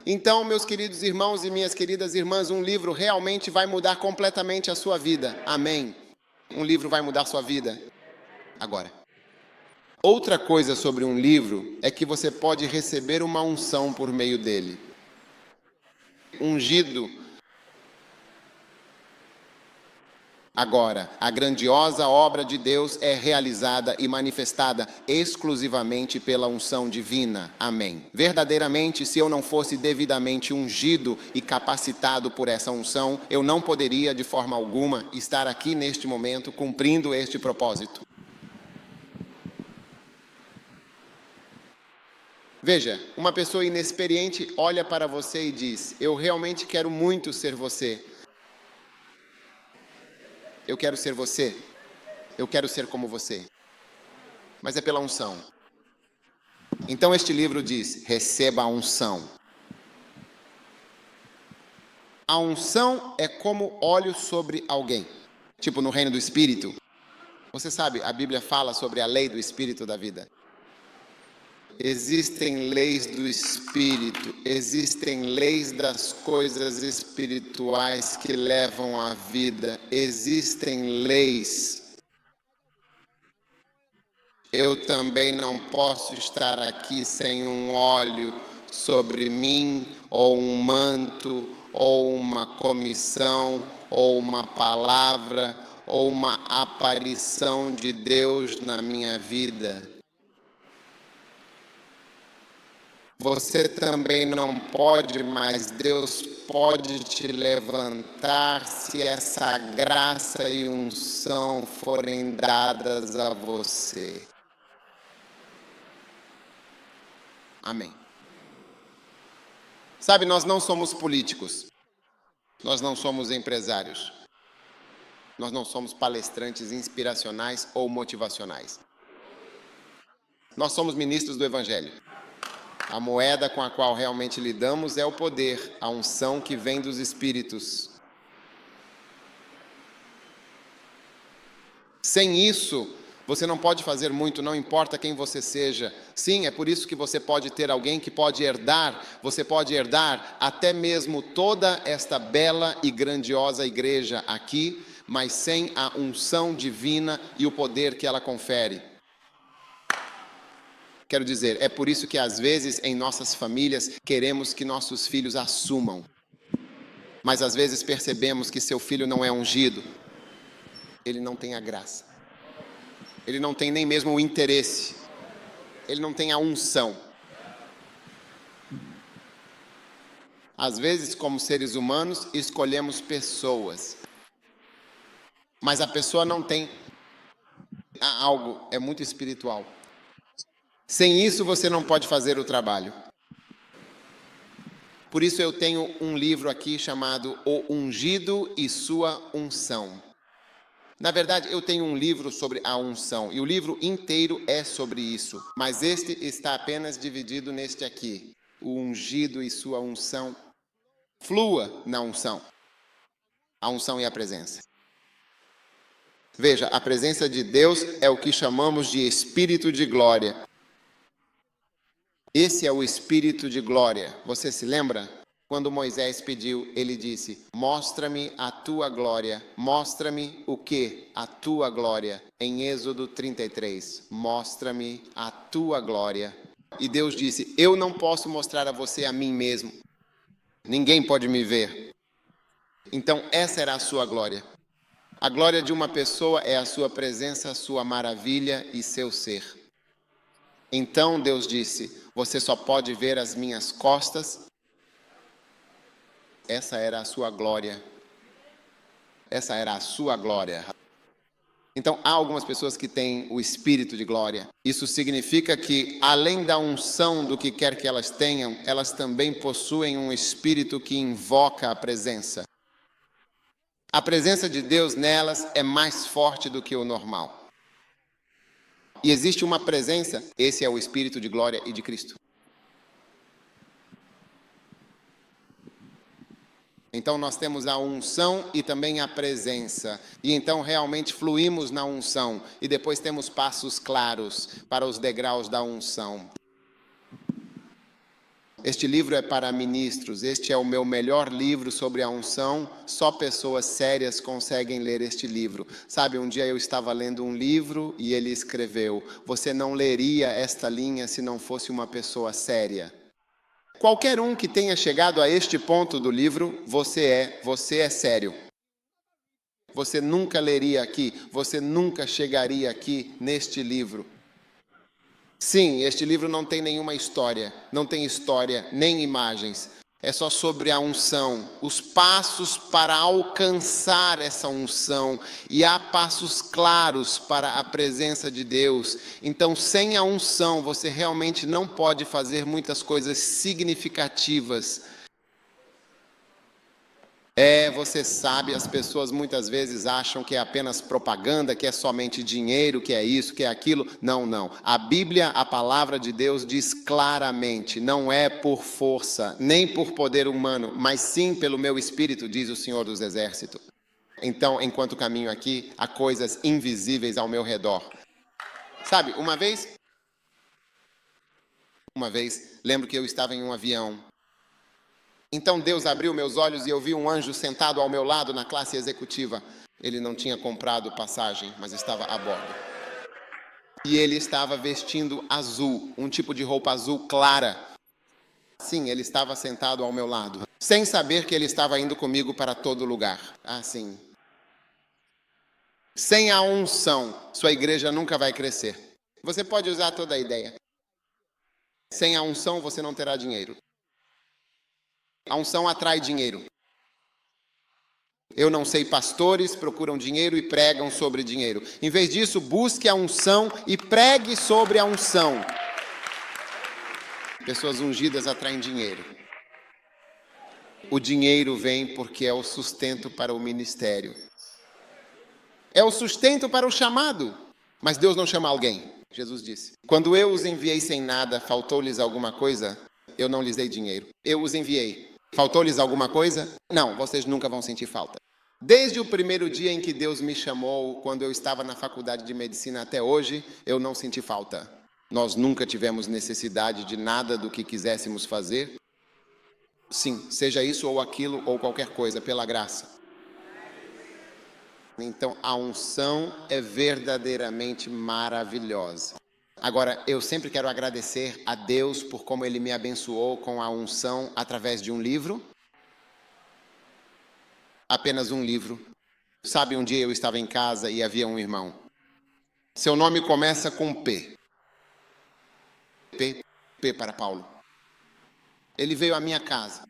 Então, meus queridos irmãos e minhas queridas irmãs, um livro realmente vai mudar completamente a sua vida. Amém. Um livro vai mudar a sua vida. Agora. Outra coisa sobre um livro é que você pode receber uma unção por meio dele. Ungido Agora, a grandiosa obra de Deus é realizada e manifestada exclusivamente pela unção divina. Amém. Verdadeiramente, se eu não fosse devidamente ungido e capacitado por essa unção, eu não poderia, de forma alguma, estar aqui neste momento cumprindo este propósito. Veja, uma pessoa inexperiente olha para você e diz: eu realmente quero muito ser você. Eu quero ser você. Eu quero ser como você. Mas é pela unção. Então este livro diz: receba a unção. A unção é como óleo sobre alguém. Tipo no reino do Espírito. Você sabe, a Bíblia fala sobre a lei do Espírito da vida. Existem leis do Espírito, existem leis das coisas espirituais que levam à vida, existem leis. Eu também não posso estar aqui sem um óleo sobre mim, ou um manto, ou uma comissão, ou uma palavra, ou uma aparição de Deus na minha vida. Você também não pode, mas Deus pode te levantar se essa graça e unção forem dadas a você. Amém. Sabe, nós não somos políticos. Nós não somos empresários. Nós não somos palestrantes inspiracionais ou motivacionais. Nós somos ministros do Evangelho. A moeda com a qual realmente lidamos é o poder, a unção que vem dos Espíritos. Sem isso, você não pode fazer muito, não importa quem você seja. Sim, é por isso que você pode ter alguém que pode herdar, você pode herdar até mesmo toda esta bela e grandiosa igreja aqui, mas sem a unção divina e o poder que ela confere. Quero dizer, é por isso que às vezes em nossas famílias queremos que nossos filhos assumam. Mas às vezes percebemos que seu filho não é ungido. Ele não tem a graça. Ele não tem nem mesmo o interesse. Ele não tem a unção. Às vezes, como seres humanos, escolhemos pessoas. Mas a pessoa não tem algo, é muito espiritual. Sem isso, você não pode fazer o trabalho. Por isso eu tenho um livro aqui chamado O Ungido e Sua Unção. Na verdade, eu tenho um livro sobre a unção, e o livro inteiro é sobre isso. Mas este está apenas dividido neste aqui. O ungido e sua unção. Flua na unção. A unção e a presença. Veja, a presença de Deus é o que chamamos de Espírito de Glória. Esse é o Espírito de Glória. Você se lembra? Quando Moisés pediu, ele disse: mostra-me a tua glória. Mostra-me o quê? A tua glória. Em Êxodo 33. Mostra-me a tua glória. E Deus disse: eu não posso mostrar a você a mim mesmo. Ninguém pode me ver. Então essa era a sua glória. A glória de uma pessoa é a sua presença, a sua maravilha e seu ser. Então Deus disse: você só pode ver as minhas costas. Essa era a sua glória. Essa era a sua glória. Então, há algumas pessoas que têm o espírito de glória. Isso significa que, além da unção do que quer que elas tenham, elas também possuem um espírito que invoca a presença. A presença de Deus nelas é mais forte do que o normal. E existe uma presença, esse é o espírito de glória e de Cristo. Então nós temos a unção e também a presença. E então realmente fluímos na unção. E depois temos passos claros para os degraus da unção. Este livro é para ministros. Este é o meu melhor livro sobre a unção. Só pessoas sérias conseguem ler este livro. Sabe, um dia eu estava lendo um livro e ele escreveu: você não leria esta linha se não fosse uma pessoa séria. Qualquer um que tenha chegado a este ponto do livro, você é sério. Você nunca leria aqui, você nunca chegaria aqui neste livro. Sim, este livro não tem nenhuma história, não tem história nem imagens. É só sobre a unção, os passos para alcançar essa unção. E há passos claros para a presença de Deus. Então, sem a unção, você realmente não pode fazer muitas coisas significativas. Você sabe, as pessoas muitas vezes acham que é apenas propaganda, que é somente dinheiro, que é isso, que é aquilo. Não, não. A Bíblia, a palavra de Deus diz claramente, não é por força, nem por poder humano, mas sim pelo meu Espírito, diz o Senhor dos Exércitos. Então, enquanto caminho aqui, há coisas invisíveis ao meu redor. Sabe, uma vez, lembro que eu estava em um avião. Então Deus abriu meus olhos e eu vi um anjo sentado ao meu lado na classe executiva. Ele não tinha comprado passagem, mas estava a bordo. E ele estava vestindo azul, um tipo de roupa azul clara. Sim, ele estava sentado ao meu lado, sem saber que ele estava indo comigo para todo lugar. Assim. Sem a unção, sua igreja nunca vai crescer. Você pode usar toda a ideia. Sem a unção, você não terá dinheiro. A unção atrai dinheiro. Eu não sei, pastores procuram dinheiro e pregam sobre dinheiro. Em vez disso, busque a unção e pregue sobre a unção. Pessoas ungidas atraem dinheiro. O dinheiro vem porque é o sustento para o ministério. É o sustento para o chamado. Mas Deus não chama alguém. Jesus disse: quando eu os enviei sem nada, faltou-lhes alguma coisa? Eu não lhes dei dinheiro. Eu os enviei. Faltou-lhes alguma coisa? Não, vocês nunca vão sentir falta. Desde o primeiro dia em que Deus me chamou, quando eu estava na faculdade de medicina até hoje, eu não senti falta. Nós nunca tivemos necessidade de nada do que quiséssemos fazer. Sim, seja isso ou aquilo ou qualquer coisa, pela graça. Então, a unção é verdadeiramente maravilhosa. Agora, eu sempre quero agradecer a Deus por como Ele me abençoou com a unção através de um livro. Apenas um livro. Sabe, um dia eu estava em casa e havia um irmão. Seu nome começa com P. P para Paulo. Ele veio à minha casa.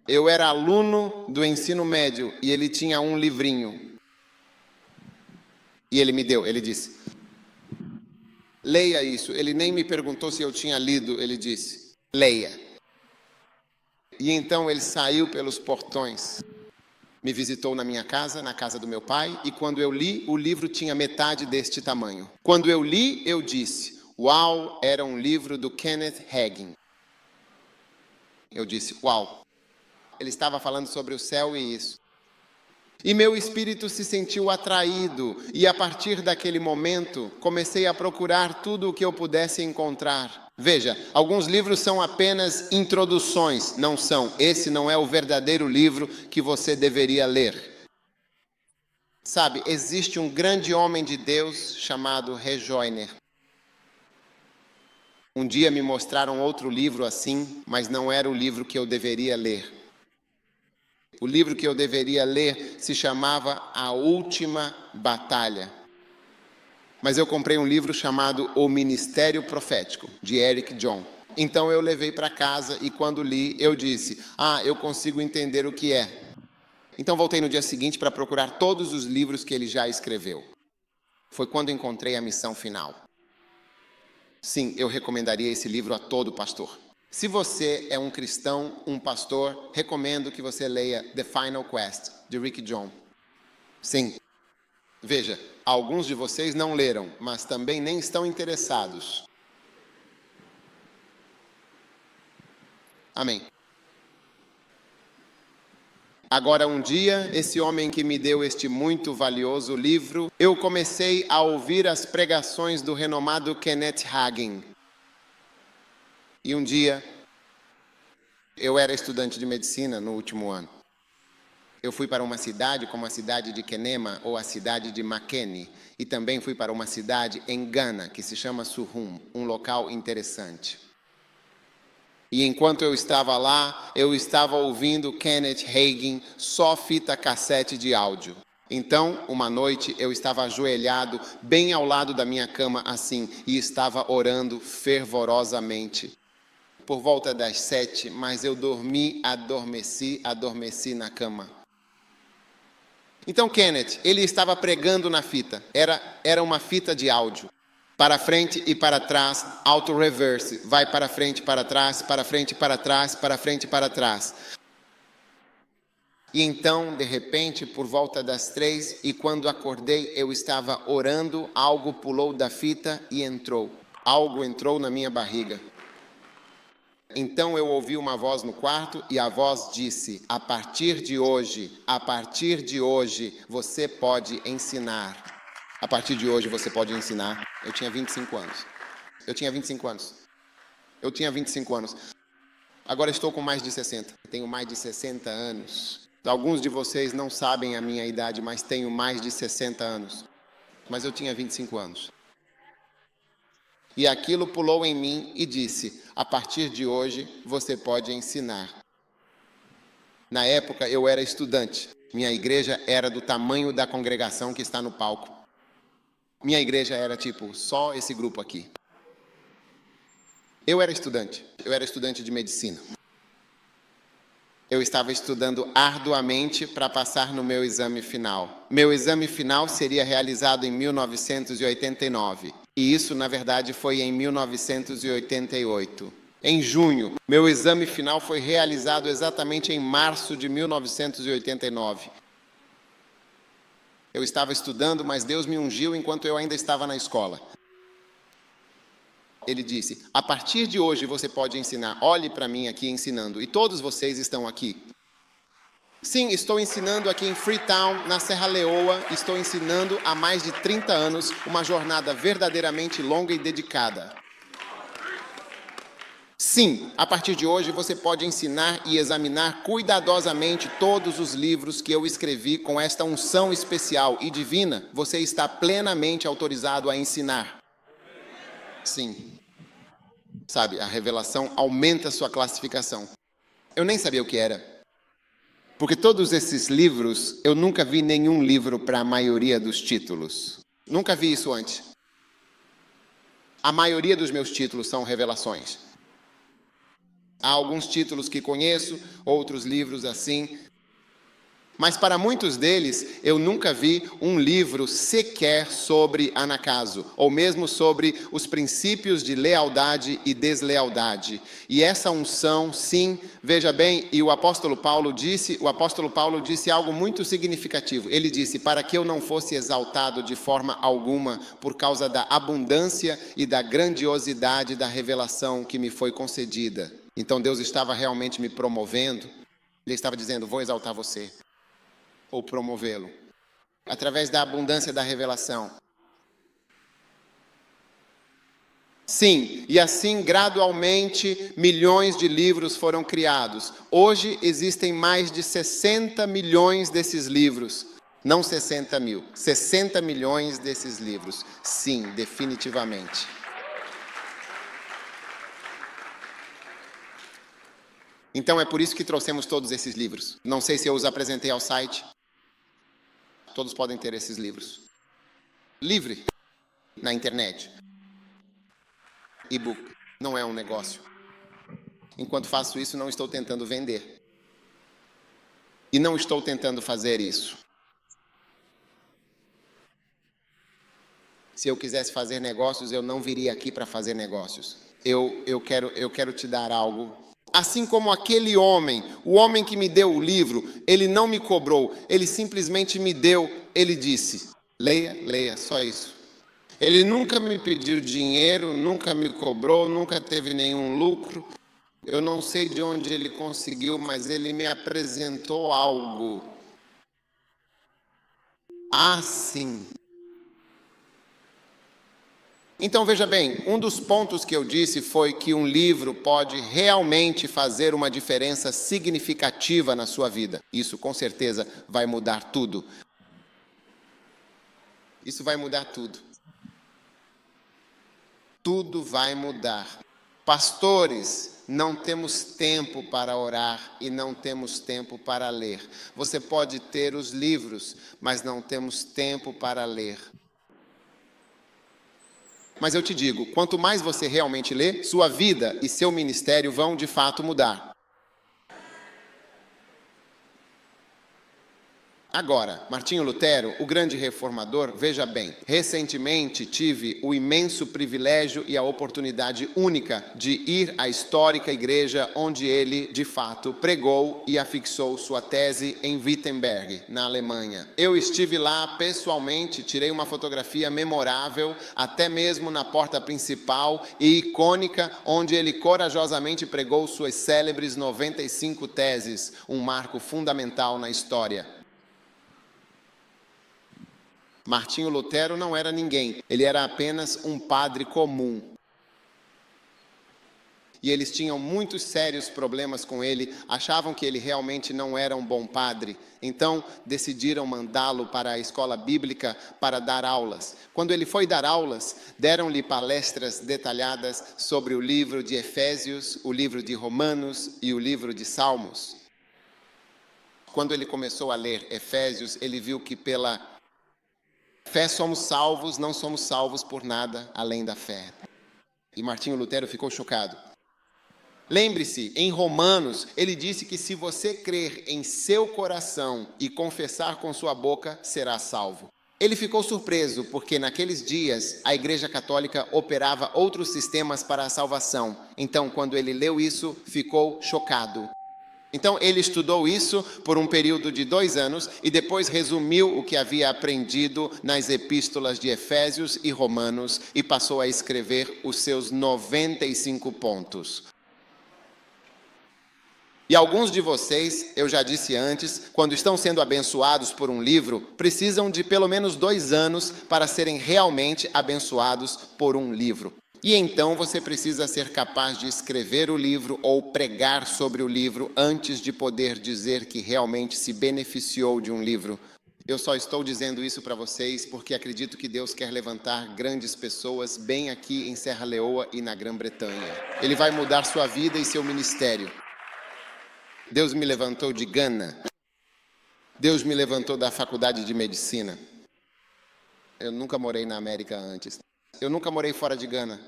Eu era aluno do ensino médio e ele tinha um livrinho. E ele me deu, ele disse: leia isso. Ele nem me perguntou se eu tinha lido, ele disse: leia. E então ele saiu pelos portões, me visitou na minha casa, na casa do meu pai, e quando eu li, o livro tinha metade deste tamanho. Quando eu li, eu disse: uau, era um livro do Kenneth Hagin. Eu disse: uau. Ele estava falando sobre o céu e isso. E meu espírito se sentiu atraído, e a partir daquele momento, comecei a procurar tudo o que eu pudesse encontrar. Veja, alguns livros são apenas introduções, não são. Esse não é o verdadeiro livro que você deveria ler. Sabe, existe um grande homem de Deus chamado Rejoiner. Um dia me mostraram outro livro assim, mas não era o livro que eu deveria ler. O livro que eu deveria ler se chamava A Última Batalha. Mas eu comprei um livro chamado O Ministério Profético, de Eric John. Então eu levei para casa e quando li, eu disse: eu consigo entender o que é. Então voltei no dia seguinte para procurar todos os livros que ele já escreveu. Foi quando encontrei a missão final. Sim, eu recomendaria esse livro a todo pastor. Se você é um cristão, um pastor, recomendo que você leia The Final Quest, de Rick John. Sim. Veja, alguns de vocês não leram, mas também nem estão interessados. Amém. Agora, um dia, esse homem que me deu este muito valioso livro, eu comecei a ouvir as pregações do renomado Kenneth Hagin. E um dia, eu era estudante de medicina no último ano. Eu fui para uma cidade como a cidade de Kenema ou a cidade de Makeni. E também fui para uma cidade em Gana, que se chama Surum, um local interessante. E enquanto eu estava lá, eu estava ouvindo Kenneth Hagin, só fita cassete de áudio. Então, uma noite, eu estava ajoelhado bem ao lado da minha cama, assim, e estava orando fervorosamente. Por volta das 7, mas eu adormeci na cama. Então, Kenneth, ele estava pregando na fita. Era uma fita de áudio. Para frente e para trás, auto reverse. Vai para frente, para trás, para frente, para trás, para frente, para trás. E então, de repente, por volta das 3, e quando acordei, eu estava orando, algo pulou da fita e entrou. Algo entrou na minha barriga. Então eu ouvi uma voz no quarto e a voz disse: a partir de hoje, você pode ensinar. A partir de hoje você pode ensinar. Eu tinha 25 anos. Eu tinha 25 anos. Agora estou com mais de 60. Tenho mais de 60 anos. Alguns de vocês não sabem a minha idade, mas tenho mais de 60 anos. Mas eu tinha 25 anos. E aquilo pulou em mim e disse: a partir de hoje você pode ensinar. Na época eu era estudante. Minha igreja era do tamanho da congregação que está no palco. Minha igreja era tipo, só esse grupo aqui. Eu era estudante de medicina. Eu estava estudando arduamente para passar no meu exame final. Meu exame final seria realizado em 1989. E isso, na verdade, foi em 1988. Em junho, meu exame final foi realizado exatamente em março de 1989. Eu estava estudando, mas Deus me ungiu enquanto eu ainda estava na escola. Ele disse: a partir de hoje você pode ensinar. Olhe para mim aqui ensinando. E todos vocês estão aqui. Sim, estou ensinando aqui em Freetown, na Serra Leoa. Estou ensinando há mais de 30 anos, uma jornada verdadeiramente longa e dedicada. Sim, a partir de hoje você pode ensinar e examinar cuidadosamente todos os livros que eu escrevi com esta unção especial e divina. Você está plenamente autorizado a ensinar. Sim. Sabe, a revelação aumenta a sua classificação. Eu nem sabia o que era. Porque todos esses livros, eu nunca vi nenhum livro para a maioria dos títulos. Nunca vi isso antes. A maioria dos meus títulos são revelações. Há alguns títulos que conheço, outros livros assim. Mas para muitos deles, eu nunca vi um livro sequer sobre anacaso, ou mesmo sobre os princípios de lealdade e deslealdade. E essa unção, sim, veja bem, e o apóstolo Paulo disse algo muito significativo. Ele disse: para que eu não fosse exaltado de forma alguma por causa da abundância e da grandiosidade da revelação que me foi concedida. Então Deus estava realmente me promovendo. Ele estava dizendo: vou exaltar você. Ou promovê-lo, através da abundância da revelação. Sim, e assim gradualmente milhões de livros foram criados. Hoje existem mais de 60 milhões desses livros. Não 60 mil, 60 milhões desses livros. Sim, definitivamente. Então é por isso que trouxemos todos esses livros. Não sei se eu os apresentei ao site. Todos podem ter esses livros. Livre, na internet. E-book não é um negócio. Enquanto faço isso, não estou tentando vender. E não estou tentando fazer isso. Se eu quisesse fazer negócios, eu não viria aqui para fazer negócios. Eu quero te dar algo. Assim como aquele homem, o homem que me deu o livro, ele não me cobrou, ele simplesmente me deu, ele disse: leia, só isso. Ele nunca me pediu dinheiro, nunca me cobrou, nunca teve nenhum lucro. Eu não sei de onde ele conseguiu, mas ele me apresentou algo. Ah, sim. Então, veja bem, um dos pontos que eu disse foi que um livro pode realmente fazer uma diferença significativa na sua vida. Isso, com certeza, vai mudar tudo. Isso vai mudar tudo. Tudo vai mudar. Pastores, não temos tempo para orar e não temos tempo para ler. Você pode ter os livros, mas não temos tempo para ler. Mas eu te digo, quanto mais você realmente lê, sua vida e seu ministério vão de fato mudar. Agora, Martinho Lutero, o grande reformador, veja bem, recentemente tive o imenso privilégio e a oportunidade única de ir à histórica igreja onde ele, de fato, pregou e afixou sua tese em Wittenberg, na Alemanha. Eu estive lá pessoalmente, tirei uma fotografia memorável, até mesmo na porta principal e icônica, onde ele corajosamente pregou suas célebres 95 teses, um marco fundamental na história. Martinho Lutero não era ninguém, ele era apenas um padre comum. E eles tinham muitos sérios problemas com ele, achavam que ele realmente não era um bom padre. Então, decidiram mandá-lo para a escola bíblica para dar aulas. Quando ele foi dar aulas, deram-lhe palestras detalhadas sobre o livro de Efésios, o livro de Romanos e o livro de Salmos. Quando ele começou a ler Efésios, ele viu que pela fé somos salvos, não somos salvos por nada além da fé. E Martinho Lutero ficou chocado. Lembre-se, em Romanos, ele disse que se você crer em seu coração e confessar com sua boca, será salvo. Ele ficou surpreso, porque naqueles dias a Igreja Católica operava outros sistemas para a salvação. Então, quando ele leu isso, ficou chocado. Então, ele estudou isso por um período de 2 anos e depois resumiu o que havia aprendido nas epístolas de Efésios e Romanos e passou a escrever os seus 95 pontos. E alguns de vocês, eu já disse antes, quando estão sendo abençoados por um livro, precisam de pelo menos 2 anos para serem realmente abençoados por um livro. E então você precisa ser capaz de escrever o livro ou pregar sobre o livro antes de poder dizer que realmente se beneficiou de um livro. Eu só estou dizendo isso para vocês porque acredito que Deus quer levantar grandes pessoas bem aqui em Serra Leoa e na Grã-Bretanha. Ele vai mudar sua vida e seu ministério. Deus me levantou de Gana. Deus me levantou da faculdade de medicina. Eu nunca morei na América antes. Eu nunca morei fora de Gana.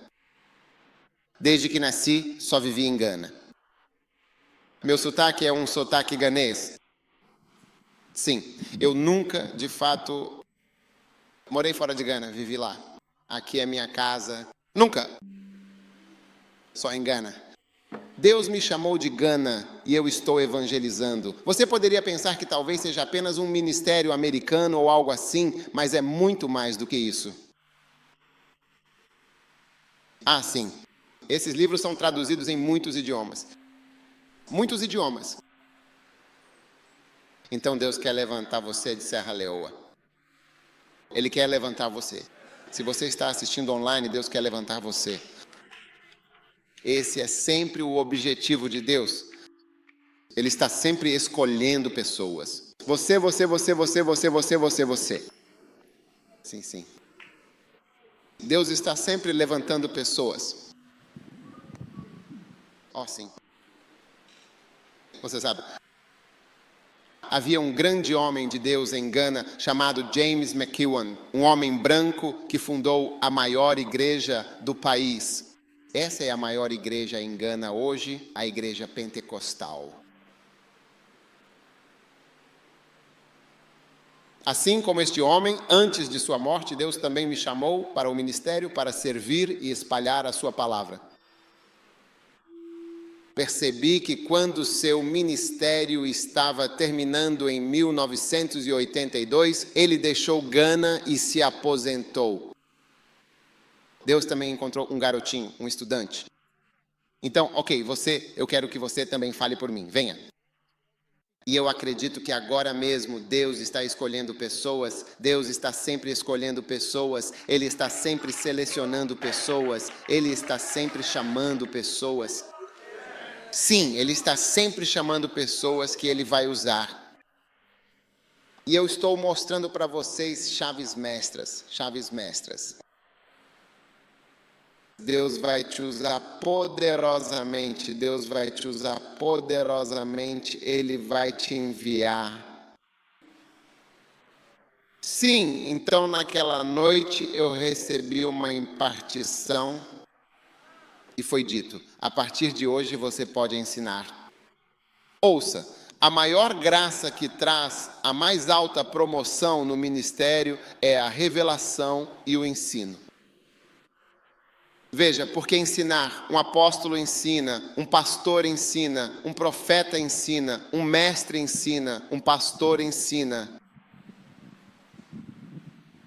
Desde que nasci, só vivi em Gana. Meu sotaque é um sotaque ganês. Sim, eu nunca, de fato, morei fora de Gana, vivi lá. Aqui é minha casa. Nunca. Só em Gana. Deus me chamou de Gana e eu estou evangelizando. Você poderia pensar que talvez seja apenas um ministério americano ou algo assim, mas é muito mais do que isso. Ah, sim. Esses livros são traduzidos em muitos idiomas. Muitos idiomas. Então Deus quer levantar você de Serra Leoa. Ele quer levantar você. Se você está assistindo online, Deus quer levantar você. Esse é sempre o objetivo de Deus. Ele está sempre escolhendo pessoas. Você. Sim, sim. Deus está sempre levantando pessoas. Oh, sim. Você sabe, havia um grande homem de Deus em Gana chamado James McEwan, um homem branco que fundou a maior igreja do país. Essa é a maior igreja em Gana hoje, a igreja pentecostal. Assim como este homem, antes de sua morte, Deus também me chamou para o ministério para servir e espalhar a sua palavra. Percebi que quando seu ministério estava terminando em 1982, ele deixou Gana e se aposentou. Deus também encontrou um garotinho, um estudante. Então, ok, eu quero que você também fale por mim, venha. E eu acredito que agora mesmo Deus está escolhendo pessoas, Deus está sempre escolhendo pessoas, Ele está sempre selecionando pessoas, Ele está sempre chamando pessoas. Sim, Ele está sempre chamando pessoas que Ele vai usar. E eu estou mostrando para vocês chaves mestras. Deus vai te usar poderosamente, Deus vai te usar poderosamente, Ele vai te enviar. Sim, então naquela noite eu recebi uma impartição e foi dito: a partir de hoje você pode ensinar. Ouça, a maior graça que traz a mais alta promoção no ministério é a revelação e o ensino. Veja, porque ensinar, um apóstolo ensina, um pastor ensina, um profeta ensina, um mestre ensina, um pastor ensina.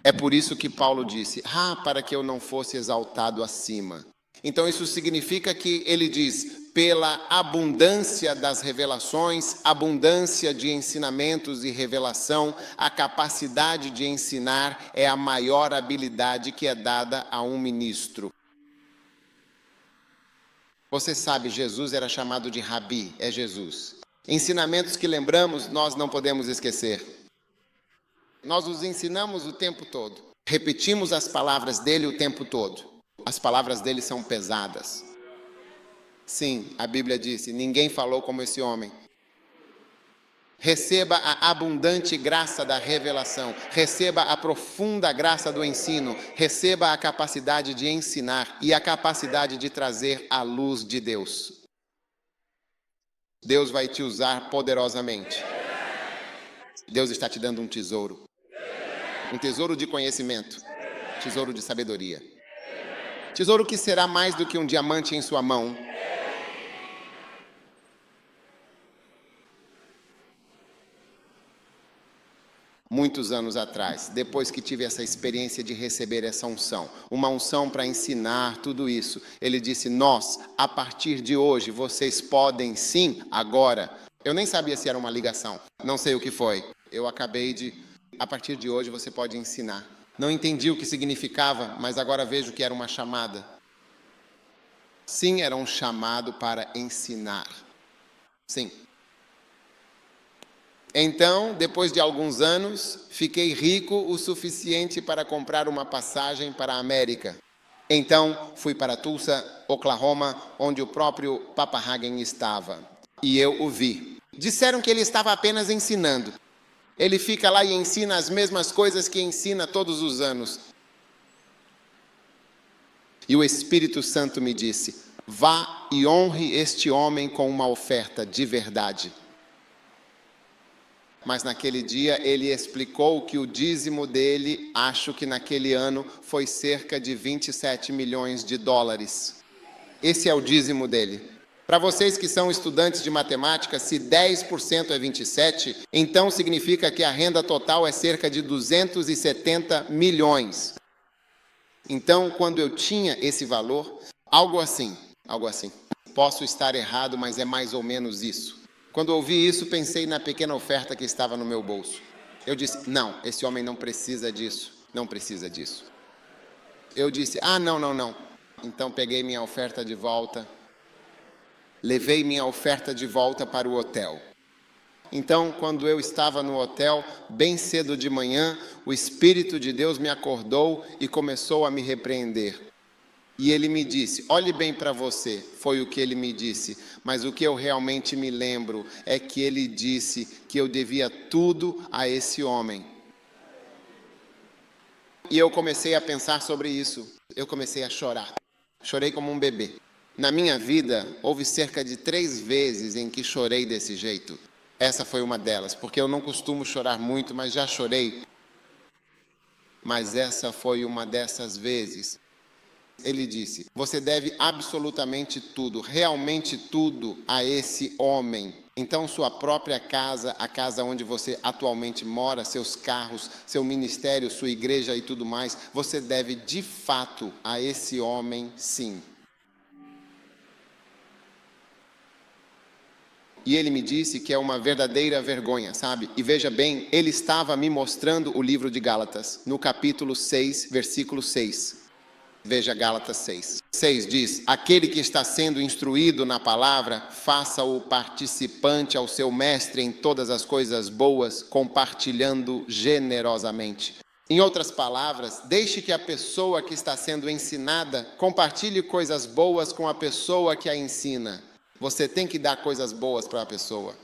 É por isso que Paulo disse: para que eu não fosse exaltado acima. Então isso significa que ele diz: pela abundância das revelações, abundância de ensinamentos e revelação, a capacidade de ensinar é a maior habilidade que é dada a um ministro. Você sabe, Jesus era chamado de Rabi, é Jesus. Ensinamentos que lembramos, nós não podemos esquecer. Nós os ensinamos o tempo todo. Repetimos as palavras dele o tempo todo. As palavras dele são pesadas. Sim, a Bíblia disse: ninguém falou como esse homem. Receba a abundante graça da revelação, receba a profunda graça do ensino, receba a capacidade de ensinar e a capacidade de trazer a luz de Deus. Deus vai te usar poderosamente. Deus está te dando um tesouro de conhecimento, tesouro de sabedoria, tesouro que será mais do que um diamante em sua mão. Muitos anos atrás, depois que tive essa experiência de receber essa unção, uma unção para ensinar tudo isso, ele disse: a partir de hoje, vocês podem sim, agora. Eu nem sabia se era uma ligação, não sei o que foi. Eu acabei de, a partir de hoje você pode ensinar. Não entendi o que significava, mas agora vejo que era uma chamada. Sim, era um chamado para ensinar. Sim. Então, depois de alguns anos, fiquei rico o suficiente para comprar uma passagem para a América. Então, fui para Tulsa, Oklahoma, onde o próprio Papa Hagin estava. E eu o vi. Disseram que ele estava apenas ensinando. Ele fica lá e ensina as mesmas coisas que ensina todos os anos. E o Espírito Santo me disse: vá e honre este homem com uma oferta de verdade. Mas naquele dia ele explicou que o dízimo dele, acho que naquele ano, foi cerca de 27 milhões de dólares. Esse é o dízimo dele. Para vocês que são estudantes de matemática, se 10% é 27, então significa que a renda total é cerca de 270 milhões. Então, quando eu tinha esse valor, algo assim. Posso estar errado, mas é mais ou menos isso. Quando ouvi isso, pensei na pequena oferta que estava no meu bolso. Eu disse: não, esse homem não precisa disso. Não precisa disso. Eu disse: não. Então peguei minha oferta de volta. Levei minha oferta de volta para o hotel. Então, quando eu estava no hotel, bem cedo de manhã, o Espírito de Deus me acordou e começou a me repreender. E ele me disse: olhe bem para você, foi o que ele me disse, mas o que eu realmente me lembro é que ele disse que eu devia tudo a esse homem. E eu comecei a pensar sobre isso, eu comecei a chorar, chorei como um bebê. Na minha vida, houve cerca de 3 vezes em que chorei desse jeito. Essa foi uma delas, porque eu não costumo chorar muito, mas já chorei. Mas essa foi uma dessas vezes. Ele disse: você deve absolutamente tudo, realmente tudo a esse homem. Então sua própria casa, a casa onde você atualmente mora, seus carros, seu ministério, sua igreja e tudo mais, você deve de fato a esse homem, sim. E ele me disse que é uma verdadeira vergonha, sabe? E veja bem, ele estava me mostrando o livro de Gálatas, no capítulo 6, versículo 6. Veja Gálatas 6. 6 diz: aquele que está sendo instruído na palavra, faça-o participante ao seu mestre em todas as coisas boas, compartilhando generosamente. Em outras palavras, deixe que a pessoa que está sendo ensinada compartilhe coisas boas com a pessoa que a ensina. Você tem que dar coisas boas para a pessoa.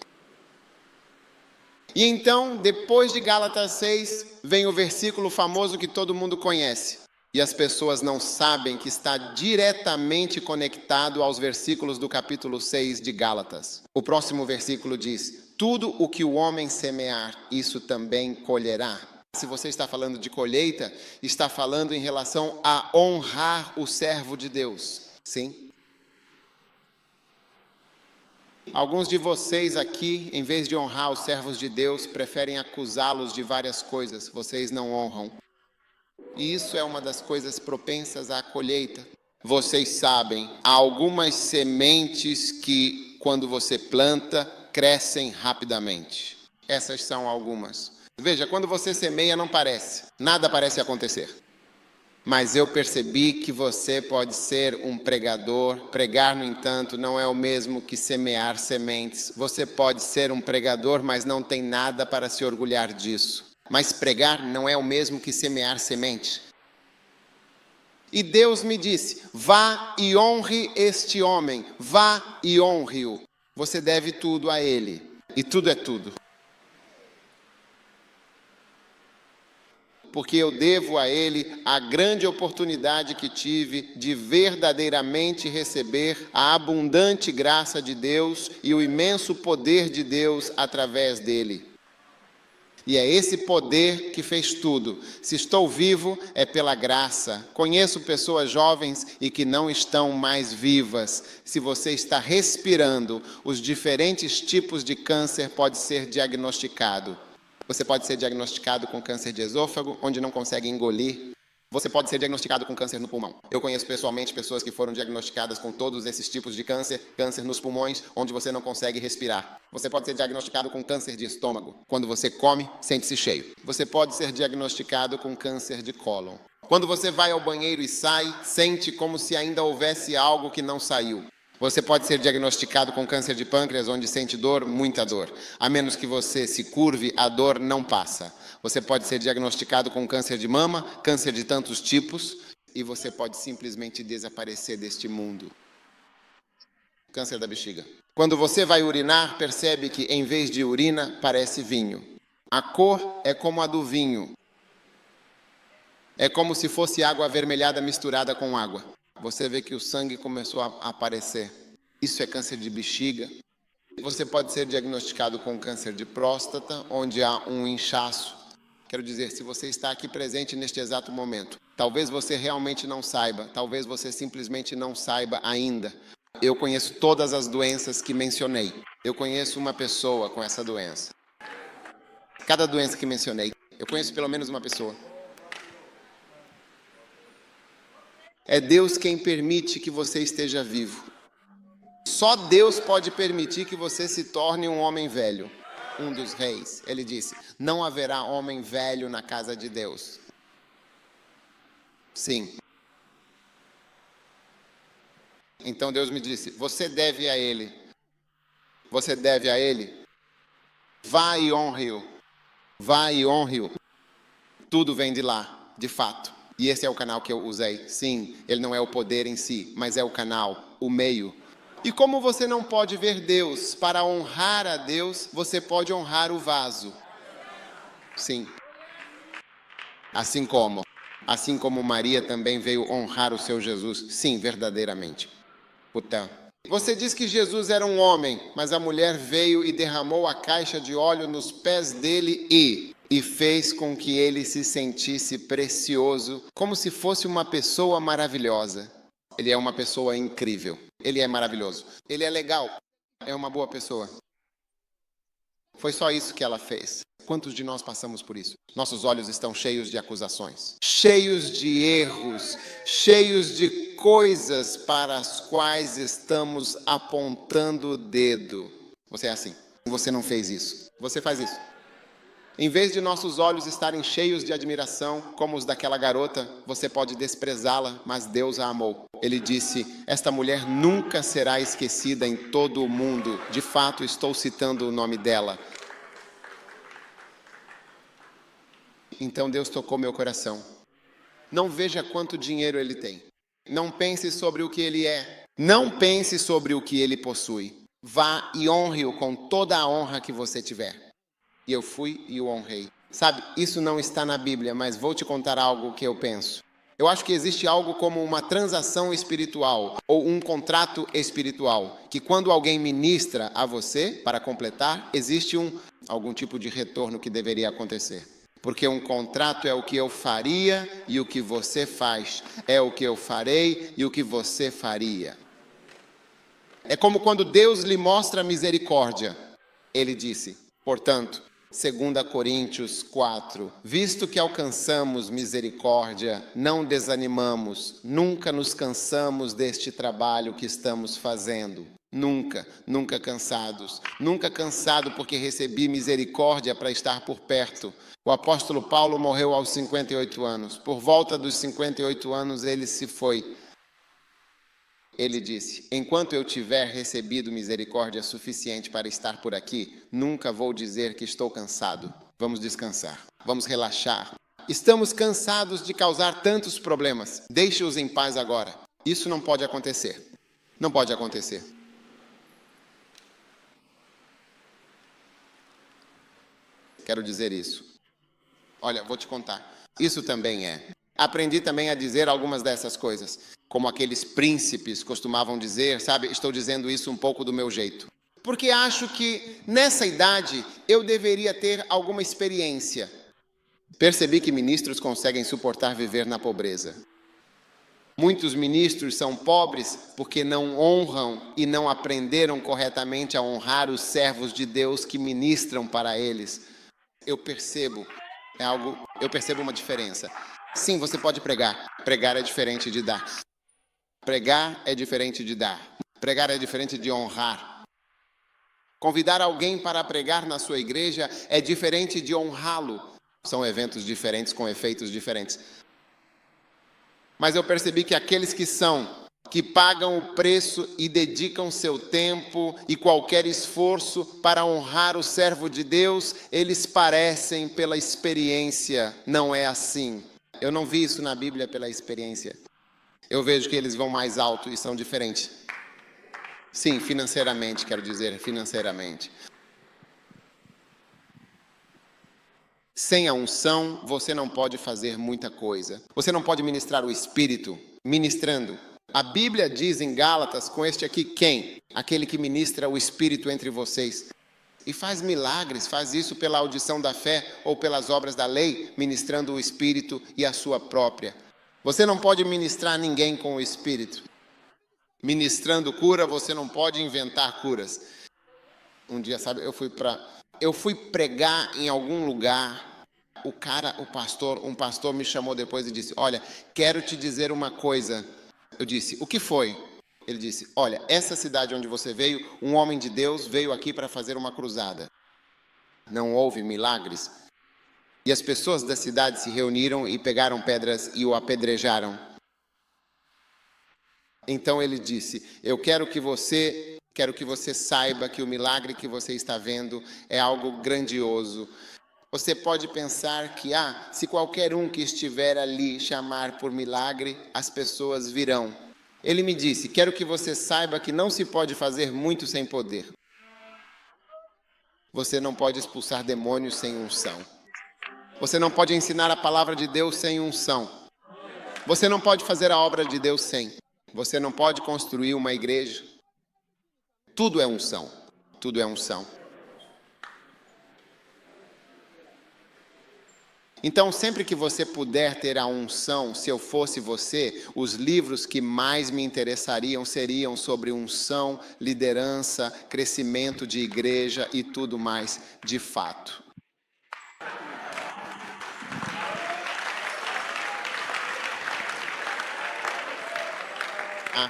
E então, depois de Gálatas 6, vem o versículo famoso que todo mundo conhece. E as pessoas não sabem que está diretamente conectado aos versículos do capítulo 6 de Gálatas. O próximo versículo diz: tudo o que o homem semear, isso também colherá. Se você está falando de colheita, está falando em relação a honrar o servo de Deus. Sim? Alguns de vocês aqui, em vez de honrar os servos de Deus, preferem acusá-los de várias coisas. Vocês não honram. E isso é uma das coisas propensas à colheita. Vocês sabem, há algumas sementes que, quando você planta, crescem rapidamente. Essas são algumas. Veja, quando você semeia, não parece. Nada parece acontecer. Mas eu percebi que você pode ser um pregador. Pregar, no entanto, não é o mesmo que semear sementes. Você pode ser um pregador, mas não tem nada para se orgulhar disso. Mas pregar não é o mesmo que semear semente. E Deus me disse: vá e honre este homem. Vá e honre-o. Você deve tudo a ele. E tudo é tudo. Porque eu devo a ele a grande oportunidade que tive de verdadeiramente receber a abundante graça de Deus e o imenso poder de Deus através dele. E é esse poder que fez tudo. Se estou vivo, é pela graça. Conheço pessoas jovens e que não estão mais vivas. Se você está respirando, os diferentes tipos de câncer podem ser diagnosticados. Você pode ser diagnosticado com câncer de esôfago, onde não consegue engolir. Você pode ser diagnosticado com câncer no pulmão. Eu conheço pessoalmente pessoas que foram diagnosticadas com todos esses tipos de câncer. Câncer nos pulmões, onde você não consegue respirar. Você pode ser diagnosticado com câncer de estômago. Quando você come, sente-se cheio. Você pode ser diagnosticado com câncer de cólon. Quando você vai ao banheiro e sai, sente como se ainda houvesse algo que não saiu. Você pode ser diagnosticado com câncer de pâncreas, onde sente dor, muita dor. A menos que você se curve, a dor não passa. Você pode ser diagnosticado com câncer de mama, câncer de tantos tipos, e você pode simplesmente desaparecer deste mundo. Câncer da bexiga. Quando você vai urinar, percebe que em vez de urina, parece vinho. A cor é como a do vinho. É como se fosse água avermelhada misturada com água. Você vê que o sangue começou a aparecer. Isso é câncer de bexiga. Você pode ser diagnosticado com câncer de próstata, onde há um inchaço. Quero dizer, se você está aqui presente neste exato momento, talvez você realmente não saiba, talvez você simplesmente não saiba ainda. Eu conheço todas as doenças que mencionei. Eu conheço uma pessoa com essa doença. Cada doença que mencionei, eu conheço pelo menos uma pessoa. É Deus quem permite que você esteja vivo. Só Deus pode permitir que você se torne um homem velho. Um dos reis, ele disse, não haverá homem velho na casa de Deus. Sim. Então Deus me disse, você deve a ele. Você deve a ele. Vá e honre-o. Vá e honre-o. Tudo vem de lá, de fato. E esse é o canal que eu usei. Sim, ele não é o poder em si, mas é o canal, o meio. E como você não pode ver Deus, para honrar a Deus, você pode honrar o vaso. Sim. Assim como Maria também veio honrar o seu Jesus. Sim, verdadeiramente. Portanto, você diz que Jesus era um homem, mas a mulher veio e derramou a caixa de óleo nos pés dele e fez com que ele se sentisse precioso, como se fosse uma pessoa maravilhosa. Ele é uma pessoa incrível. Ele é maravilhoso. Ele é legal. É uma boa pessoa. Foi só isso que ela fez. Quantos de nós passamos por isso? Nossos olhos estão cheios de acusações, cheios de erros, cheios de coisas para as quais estamos apontando o dedo. Você é assim. Você não fez isso. Você faz isso. Em vez de nossos olhos estarem cheios de admiração, como os daquela garota, você pode desprezá-la, mas Deus a amou. Ele disse, esta mulher nunca será esquecida em todo o mundo. De fato, estou citando o nome dela. Então Deus tocou meu coração. Não veja quanto dinheiro ele tem. Não pense sobre o que ele é. Não pense sobre o que ele possui. Vá e honre-o com toda a honra que você tiver. E eu fui e o honrei. Sabe, isso não está na Bíblia, mas vou te contar algo que eu penso. Eu acho que existe algo como uma transação espiritual ou um contrato espiritual, que quando alguém ministra a você para completar, existe algum tipo de retorno que deveria acontecer. Porque um contrato é o que eu faria e o que você faz. É o que eu farei e o que você faria. É como quando Deus lhe mostra misericórdia. Ele disse, portanto, 2 Coríntios 4, visto que alcançamos misericórdia, não desanimamos, nunca nos cansamos deste trabalho que estamos fazendo. Nunca cansados. Nunca cansado porque recebi misericórdia para estar por perto. O apóstolo Paulo morreu aos 58 anos. Por volta dos 58 anos ele se foi. Ele disse, enquanto eu tiver recebido misericórdia suficiente para estar por aqui, nunca vou dizer que estou cansado. Vamos descansar, vamos relaxar. Estamos cansados de causar tantos problemas. Deixe-os em paz agora. Isso não pode acontecer. Não pode acontecer. Quero dizer isso. Olha, vou te contar. Isso também é. Aprendi também a dizer algumas dessas coisas, como aqueles príncipes costumavam dizer, sabe? Estou dizendo isso um pouco do meu jeito. Porque acho que nessa idade eu deveria ter alguma experiência. Percebi que ministros conseguem suportar viver na pobreza. Muitos ministros são pobres porque não honram e não aprenderam corretamente a honrar os servos de Deus que ministram para eles. Eu percebo uma diferença. Sim, você pode pregar. Pregar é diferente de dar. Pregar é diferente de dar. Pregar é diferente de honrar. Convidar alguém para pregar na sua igreja é diferente de honrá-lo. São eventos diferentes com efeitos diferentes. Mas eu percebi que aqueles que pagam o preço e dedicam seu tempo e qualquer esforço para honrar o servo de Deus, eles parecem pela experiência. Não é assim. Eu não vi isso na Bíblia pela experiência. Eu vejo que eles vão mais alto e são diferentes. Sim, financeiramente, quero dizer, financeiramente. Sem a unção, você não pode fazer muita coisa. Você não pode ministrar o Espírito ministrando. A Bíblia diz em Gálatas, com este aqui, quem? Aquele que ministra o Espírito entre vocês. E faz milagres, faz isso pela audição da fé ou pelas obras da lei, ministrando o Espírito e a sua própria. Você não pode ministrar ninguém com o Espírito. Ministrando cura, você não pode inventar curas. Um dia, sabe, eu fui pregar em algum lugar. Um pastor me chamou depois e disse, olha, quero te dizer uma coisa. Eu disse, o que foi? Ele disse, olha, essa cidade onde você veio, um homem de Deus veio aqui para fazer uma cruzada. Não houve milagres. E as pessoas da cidade se reuniram e pegaram pedras e o apedrejaram. Então ele disse, eu quero que você saiba que o milagre que você está vendo é algo grandioso. Você pode pensar que, se qualquer um que estiver ali chamar por milagre, as pessoas virão. Ele me disse, quero que você saiba que não se pode fazer muito sem poder. Você não pode expulsar demônios sem unção. Você não pode ensinar a palavra de Deus sem unção. Você não pode fazer a obra de Deus sem. Você não pode construir uma igreja. Tudo é unção. Tudo é unção. Então, sempre que você puder ter a unção, se eu fosse você, os livros que mais me interessariam seriam sobre unção, liderança, crescimento de igreja e tudo mais, de fato.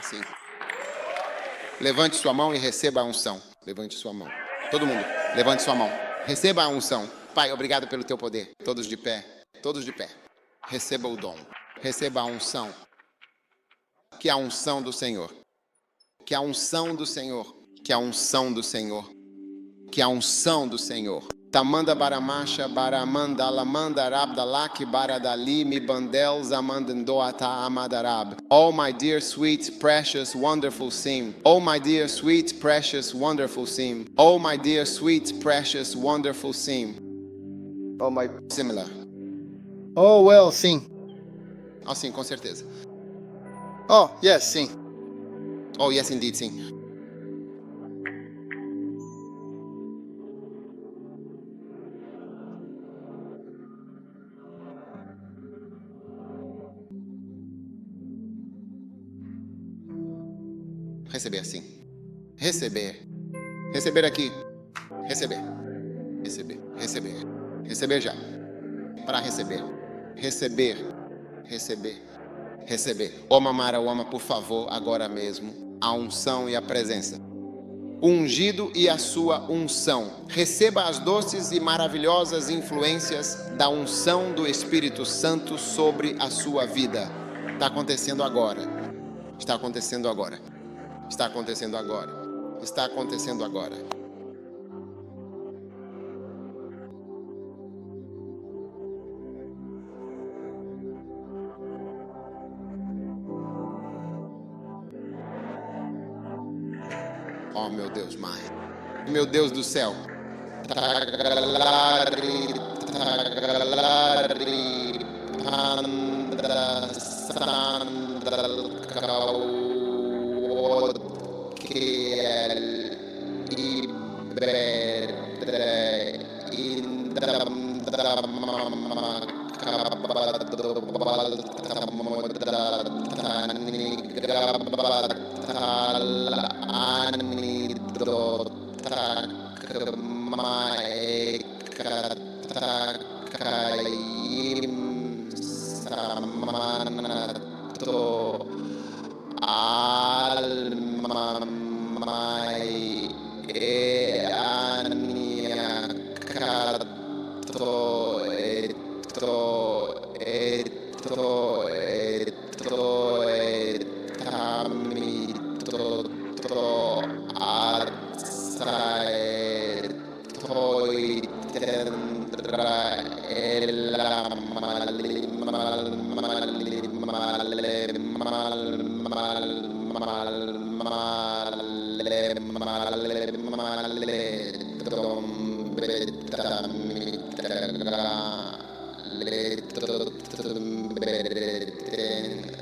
Sim. Levante sua mão e receba a unção. Levante sua mão. Todo mundo, levante sua mão. Receba a unção. Pai, obrigado pelo teu poder. Todos de pé. Todos de pé. Receba o dom. Receba a unção. Que a unção do Senhor. Que a unção do Senhor. Que a unção do Senhor. Que a unção do Senhor. Tamanda baramasha baramanda lamanda rabdalaki baradali mi bandel zamandandoata amadarab. Oh my dear, sweet, precious, wonderful Sim. Oh my dear, sweet, precious, wonderful Sim. Oh my dear, sweet, precious, wonderful Sim. Oh my... Similar. Oh, well, sim. Oh, sim, com certeza. Oh, yes, sim. Oh, yes, indeed, sim. Receber, sim. Receber. Receber aqui. Receber. Receber. Receber. Receber já. Para receber. Receber. Receber. Receber. Oma Mara, Oma, por favor, agora mesmo, a unção e a presença. O ungido e a sua unção. Receba as doces e maravilhosas influências da unção do Espírito Santo sobre a sua vida. Está acontecendo agora. Está acontecendo agora. Está acontecendo agora. Está acontecendo agora. Oh, meu Deus, Mãe. Meu Deus do céu. Tagalari, tagalari, panda, sandal, kaud, kiel, ibere, indam, damama, kabado, baltamodra, tanigabatal, anidot, Maekatakaim samanato almamai eaniakato etamito atsae toi tendra ela male mal male male mal mal mal male male male trombetta mitra le trombeten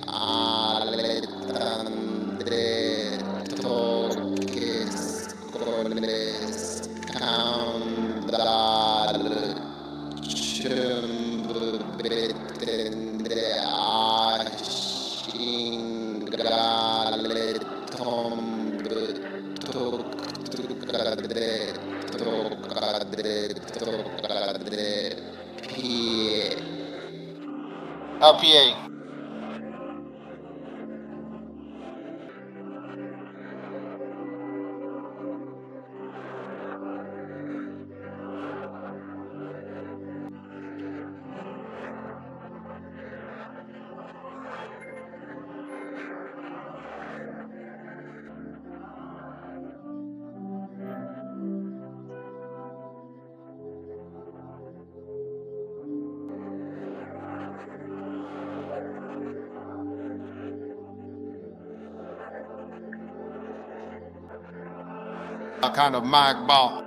ale tandre toques coles Kandal Chumbetende Ashingale Tomb Tukadre Pie LPA. A kind of mag ball.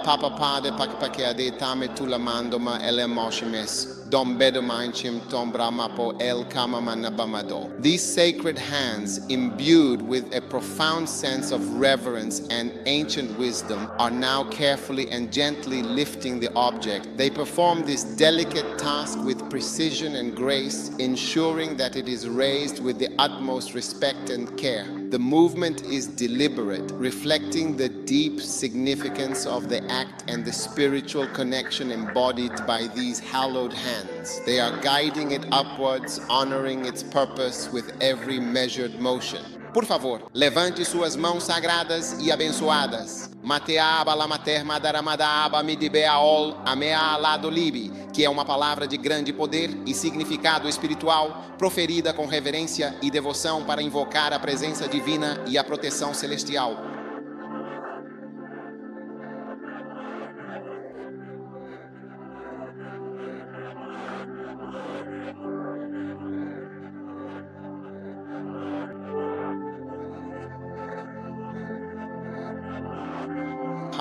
Papa pade pakipakea de tame tulamandoma elemoshimes. Dom bedomanchim tombramapo el kamamanabamado. These sacred hands, imbued with a profound sense of reverence and ancient wisdom, are now carefully and gently lifting the object. They perform this delicate task with precision and grace, ensuring that it is raised with the utmost respect and care. The movement is deliberate, reflecting the deep significance of the act and the spiritual connection embodied by these hallowed hands. They are guiding it upwards, honoring its purpose with every measured motion. Por favor, levante suas mãos sagradas e abençoadas. Mateaba lamater madaramadaba midibeaol amea lado libi, que é uma palavra de grande poder e significado espiritual, proferida com reverência e devoção para invocar a presença divina e a proteção celestial.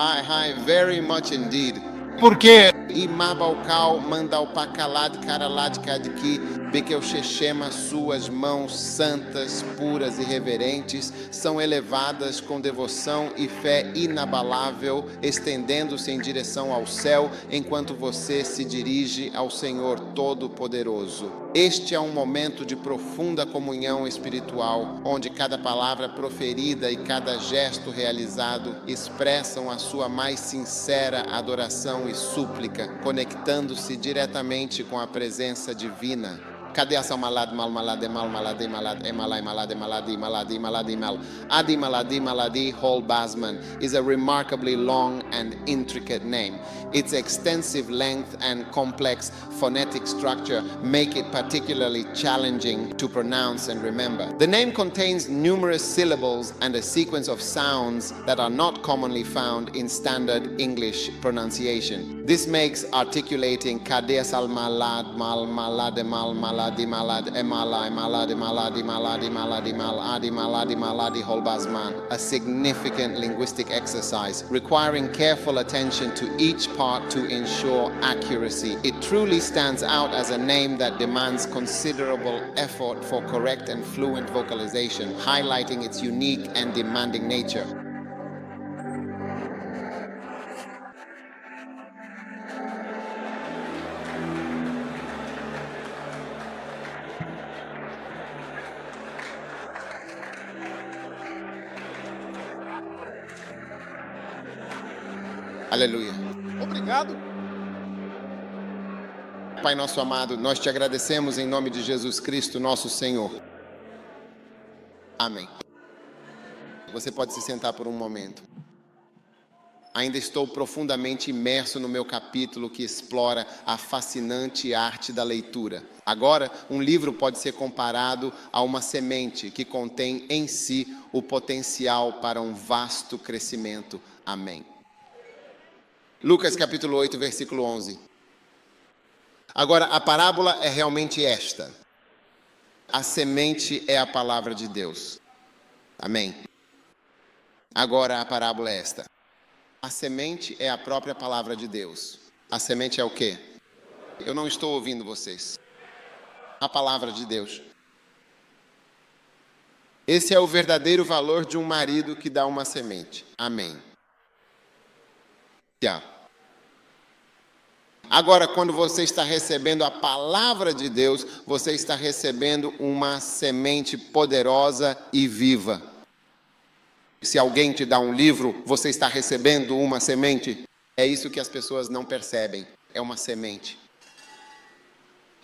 Hi, very much indeed. Porque E Mabalcal manda o Pacalad Caralad Kadki, Bekel Shechema, suas mãos santas, puras e reverentes, são elevadas com devoção e fé inabalável, estendendo-se em direção ao céu, enquanto você se dirige ao Senhor Todo-Poderoso. Este é um momento de profunda comunhão espiritual, onde cada palavra proferida e cada gesto realizado expressam a sua mais sincera adoração e súplica, conectando-se diretamente com a presença divina. Cadê essa malad mal malad mal malad malad emalai malad maladi maladi maladi mal adi maladi maladi Hol Basman is a remarkably long and intricate name. Its extensive length and complex phonetic structure make it particularly challenging to pronounce and remember. The name contains numerous syllables and a sequence of sounds that are not commonly found in standard English pronunciation. This makes articulating Kadeas al malad mal malade mal maladi malad emalai maladi maladi maladi maladi maladi maladi maladi holbazman a significant linguistic exercise requiring careful attention to each part to ensure accuracy. It truly stands out as a name that demands considerable effort for correct and fluent vocalization, highlighting its unique and demanding nature. Aleluia. obrigado. Pai nosso amado, nós te agradecemos em nome de Jesus Cristo, nosso Senhor. Amém. Você pode se sentar por um momento. Ainda estou profundamente imerso no meu capítulo que explora a fascinante arte da leitura. Agora, um livro pode ser comparado a uma semente que contém em si o potencial para um vasto crescimento. Amém. Lucas capítulo 8, versículo 11. Agora, a parábola é realmente esta. A semente é a palavra de Deus. Amém. Agora, a parábola é esta. A semente é a própria palavra de Deus. A semente é o quê? Eu não estou ouvindo vocês. A palavra de Deus. Esse é o verdadeiro valor de um marido que dá uma semente. Amém. Agora, quando você está recebendo a palavra de Deus, você está recebendo uma semente poderosa e viva. Se alguém te dá um livro, você está recebendo uma semente. É isso que as pessoas não percebem. É uma semente.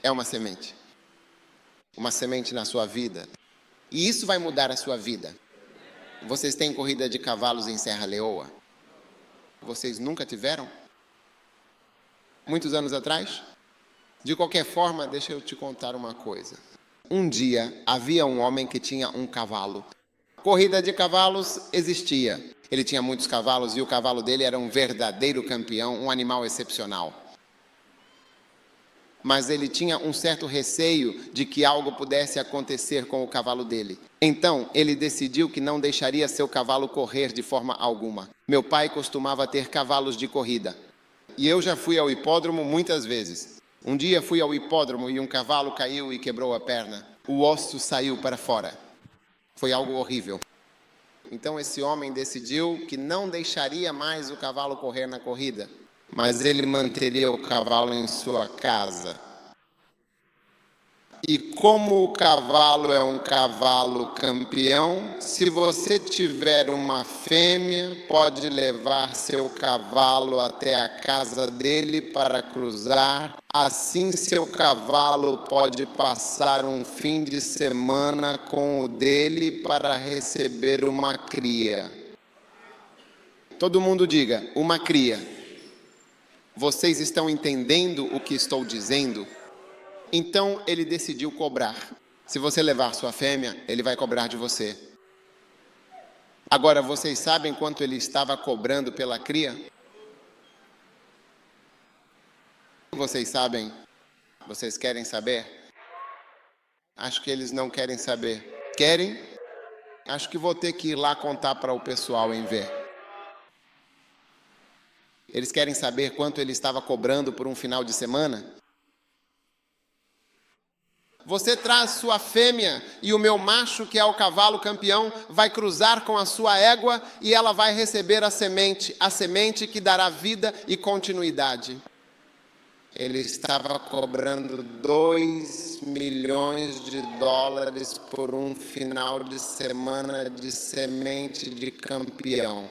É uma semente. Uma semente na sua vida. E isso vai mudar a sua vida. Vocês têm corrida de cavalos em Serra Leoa? Vocês nunca tiveram? Muitos anos atrás? De qualquer forma, deixa eu te contar uma coisa. Um dia, havia um homem que tinha um cavalo. Corrida de cavalos existia. Ele tinha muitos cavalos e o cavalo dele era um verdadeiro campeão, um animal excepcional. Mas ele tinha um certo receio de que algo pudesse acontecer com o cavalo dele. Então, ele decidiu que não deixaria seu cavalo correr de forma alguma. Meu pai costumava ter cavalos de corrida. E eu já fui ao hipódromo muitas vezes. Um dia fui ao hipódromo e um cavalo caiu e quebrou a perna. O osso saiu para fora. Foi algo horrível. Então esse homem decidiu que não deixaria mais o cavalo correr na corrida, mas ele manteria o cavalo em sua casa. E como o cavalo é um cavalo campeão, se você tiver uma fêmea, pode levar seu cavalo até a casa dele para cruzar. Assim seu cavalo pode passar um fim de semana com o dele para receber uma cria. Todo mundo diga, uma cria. Vocês estão entendendo o que estou dizendo? Então ele decidiu cobrar. Se você levar sua fêmea, ele vai cobrar de você. Agora, vocês sabem quanto ele estava cobrando pela cria? Vocês sabem? Vocês querem saber? Acho que eles não querem saber. Querem? Acho que vou ter que ir lá contar para o pessoal em ver. Eles querem saber quanto ele estava cobrando por um final de semana? Você traz sua fêmea e o meu macho, que é o cavalo campeão, vai cruzar com a sua égua e ela vai receber a semente que dará vida e continuidade. Ele estava cobrando $2 milhões por um final de semana de semente de campeão.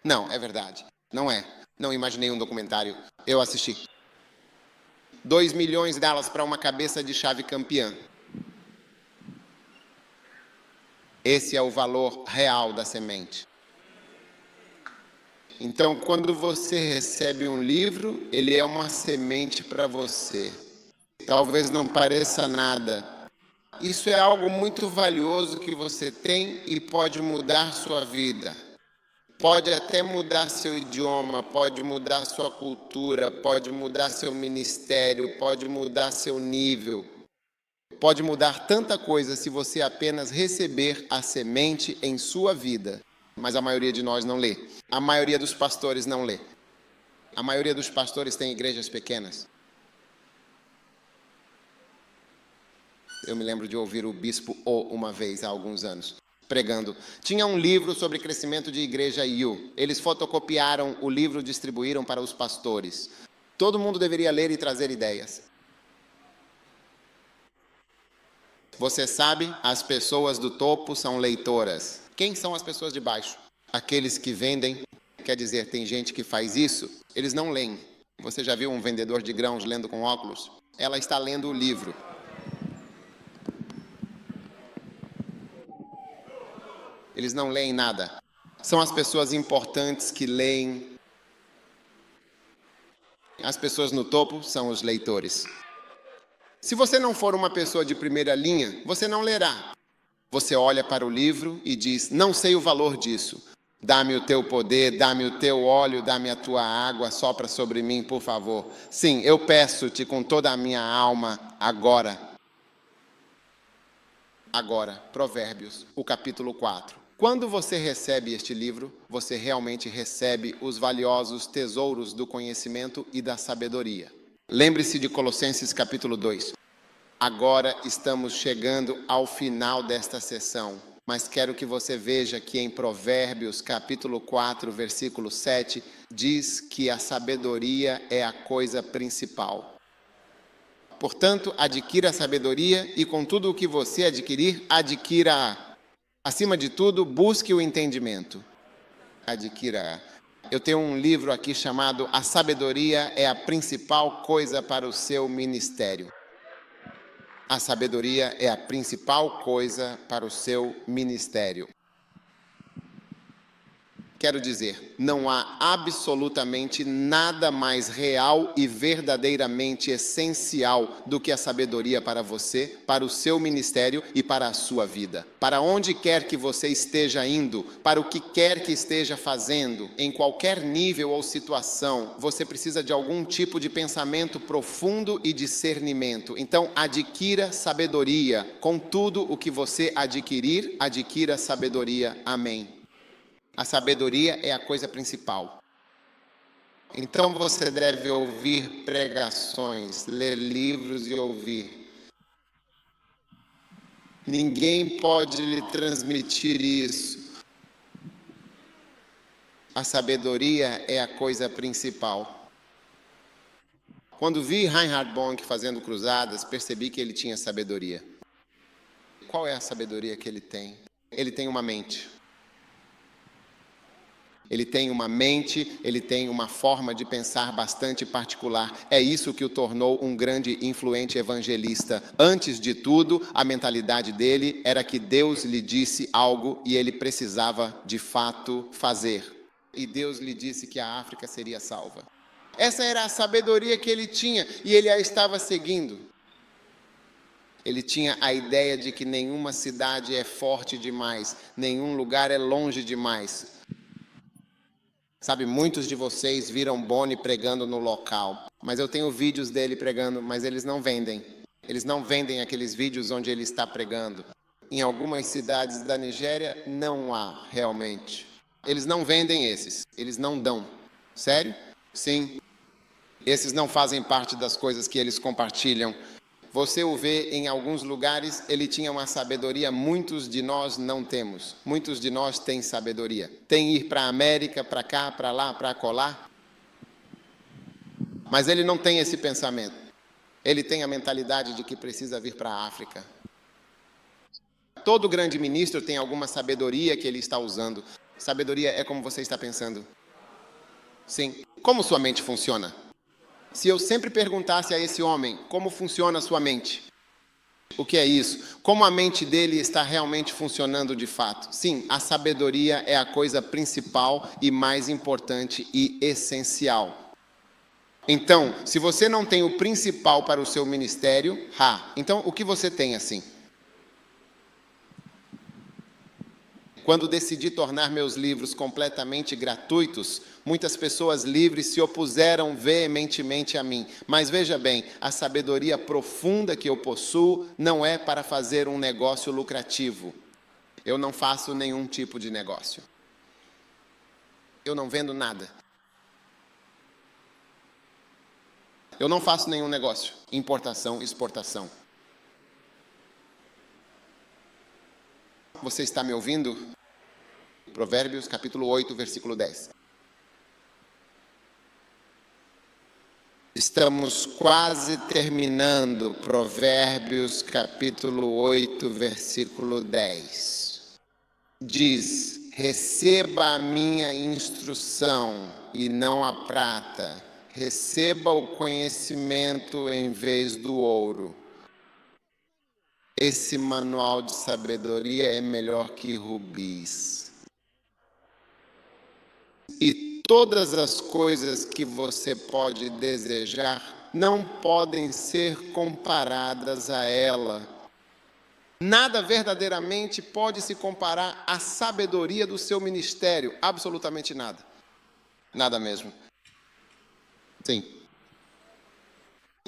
Não, é verdade. Não é. Não imaginei um documentário. Eu assisti. $2 milhões para uma cabeça de chave campeã. Esse é o valor real da semente. Então, quando você recebe um livro, ele é uma semente para você. Talvez não pareça nada. Isso é algo muito valioso que você tem e pode mudar sua vida. Pode até mudar seu idioma, pode mudar sua cultura, pode mudar seu ministério, pode mudar seu nível. Pode mudar tanta coisa se você apenas receber a semente em sua vida. Mas a maioria de nós não lê. A maioria dos pastores não lê. A maioria dos pastores tem igrejas pequenas. Eu me lembro de ouvir o bispo O uma vez, há alguns anos, pregando. Tinha um livro sobre crescimento de igreja U. Eles fotocopiaram o livro e distribuíram para os pastores. Todo mundo deveria ler e trazer ideias. Você sabe, as pessoas do topo são leitoras. Quem são as pessoas de baixo? Aqueles que vendem. Quer dizer, tem gente que faz isso, eles não leem. Você já viu um vendedor de grãos lendo com óculos? Ela está lendo o livro. Eles não leem nada. São as pessoas importantes que leem. As pessoas no topo são os leitores. Se você não for uma pessoa de primeira linha, você não lerá. Você olha para o livro e diz, não sei o valor disso. Dá-me o teu poder, dá-me o teu óleo, dá-me a tua água, sopra sobre mim, por favor. Sim, eu peço-te com toda a minha alma, agora. Agora, Provérbios, o capítulo 4. Quando você recebe este livro, você realmente recebe os valiosos tesouros do conhecimento e da sabedoria. Lembre-se de Colossenses capítulo 2. Agora estamos chegando ao final desta sessão, mas quero que você veja que em Provérbios capítulo 4, versículo 7, diz que a sabedoria é a coisa principal. Portanto, adquira a sabedoria e com tudo o que você adquirir, adquira-a. Acima de tudo, busque o entendimento. Adquira-a. Eu tenho um livro aqui chamado A Sabedoria é a Principal Coisa para o Seu Ministério. A sabedoria é a principal coisa para o seu ministério. Quero dizer, não há absolutamente nada mais real e verdadeiramente essencial do que a sabedoria para você, para o seu ministério e para a sua vida. Para onde quer que você esteja indo, para o que quer que esteja fazendo, em qualquer nível ou situação, você precisa de algum tipo de pensamento profundo e discernimento. Então, adquira sabedoria. Com tudo o que você adquirir, adquira sabedoria. Amém. A sabedoria é a coisa principal. Então você deve ouvir pregações, ler livros e ouvir. Ninguém pode lhe transmitir isso. A sabedoria é a coisa principal. Quando vi Reinhard Bonk fazendo cruzadas, percebi que ele tinha sabedoria. Qual é a sabedoria que ele tem? Ele tem uma mente. Ele tem uma mente, ele tem uma forma de pensar bastante particular. É isso que o tornou um grande e influente evangelista. Antes de tudo, a mentalidade dele era que Deus lhe disse algo e ele precisava, de fato, fazer. E Deus lhe disse que a África seria salva. Essa era a sabedoria que ele tinha e ele a estava seguindo. Ele tinha a ideia de que nenhuma cidade é forte demais, nenhum lugar é longe demais. Sabe, muitos de vocês viram Bonnie pregando no local, mas eu tenho vídeos dele pregando, mas eles não vendem. Eles não vendem aqueles vídeos onde ele está pregando. Em algumas cidades da Nigéria, não há realmente. Eles não vendem esses, eles não dão. Sério? Sim. Esses não fazem parte das coisas que eles compartilham. Você o vê em alguns lugares, ele tinha uma sabedoria, muitos de nós não temos. Muitos de nós têm sabedoria. Tem ir para a América, para cá, para lá, para colar. Mas ele não tem esse pensamento. Ele tem a mentalidade de que precisa vir para a África. Todo grande ministro tem alguma sabedoria que ele está usando. Sabedoria é como você está pensando. Sim. Como sua mente funciona? Se eu sempre perguntasse a esse homem como funciona a sua mente, o que é isso? Como a mente dele está realmente funcionando de fato? Sim, a sabedoria é a coisa principal e mais importante e essencial. Então, se você não tem o principal para o seu ministério, então o que você tem assim? Quando decidi tornar meus livros completamente gratuitos, muitas pessoas livres se opuseram veementemente a mim. Mas veja bem, a sabedoria profunda que eu possuo não é para fazer um negócio lucrativo. Eu não faço nenhum tipo de negócio. Eu não vendo nada. Eu não faço nenhum negócio. Importação, exportação. Você está me ouvindo? Provérbios, capítulo 8, versículo 10. Estamos quase terminando Provérbios, capítulo 8, versículo 10. Diz: receba a minha instrução e não a prata. Receba o conhecimento em vez do ouro. Esse manual de sabedoria é melhor que rubis. E todas as coisas que você pode desejar não podem ser comparadas a ela. Nada verdadeiramente pode se comparar à sabedoria do seu ministério. Absolutamente nada. Nada mesmo. Sim.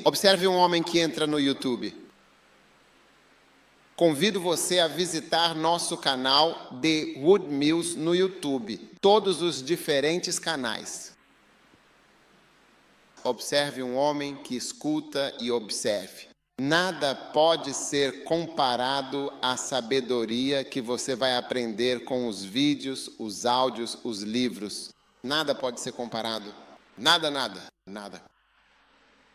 Observe um homem que entra no YouTube. Convido você a visitar nosso canal The Wood Mills no YouTube. Todos os diferentes canais. Observe um homem que escuta e observe. Nada pode ser comparado à sabedoria que você vai aprender com os vídeos, os áudios, os livros. Nada pode ser comparado. Nada, nada, nada.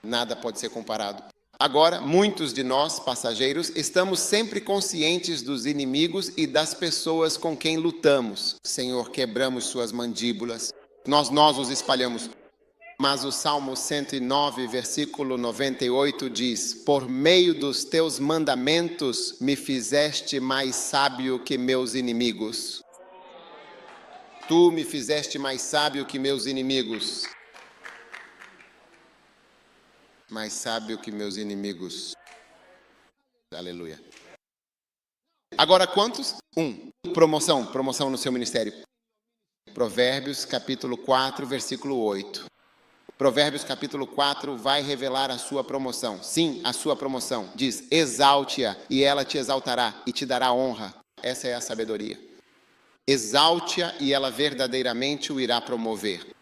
Nada pode ser comparado. Agora, muitos de nós, passageiros, estamos sempre conscientes dos inimigos e das pessoas com quem lutamos. Senhor, quebramos suas mandíbulas, nós os espalhamos. Mas o Salmo 109, versículo 98 diz: por meio dos teus mandamentos me fizeste mais sábio que meus inimigos. Tu me fizeste mais sábio que meus inimigos. Mais sábio que meus inimigos. Aleluia. Agora quantos? Promoção no seu ministério. Provérbios capítulo 4, versículo 8. Provérbios capítulo 4 vai revelar a sua promoção. Sim, a sua promoção. Diz: exalte-a e ela te exaltará e te dará honra. Essa é a sabedoria. Exalte-a e ela verdadeiramente o irá promover.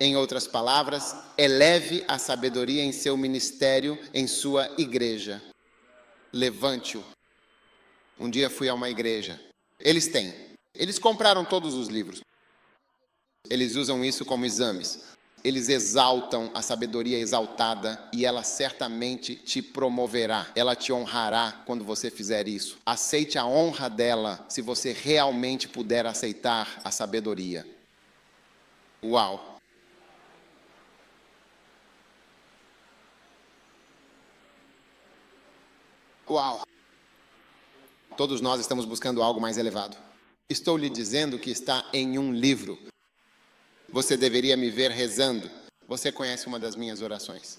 Em outras palavras, eleve a sabedoria em seu ministério, em sua igreja. Levante-o. Um dia fui a uma igreja. Eles compraram todos os livros. Eles usam isso como exames. Eles exaltam a sabedoria exaltada e ela certamente te promoverá. Ela te honrará quando você fizer isso. Aceite a honra dela se você realmente puder aceitar a sabedoria. Uau! Uau! Todos nós estamos buscando algo mais elevado. Estou lhe dizendo que está em um livro. Você deveria me ver rezando. Você conhece uma das minhas orações.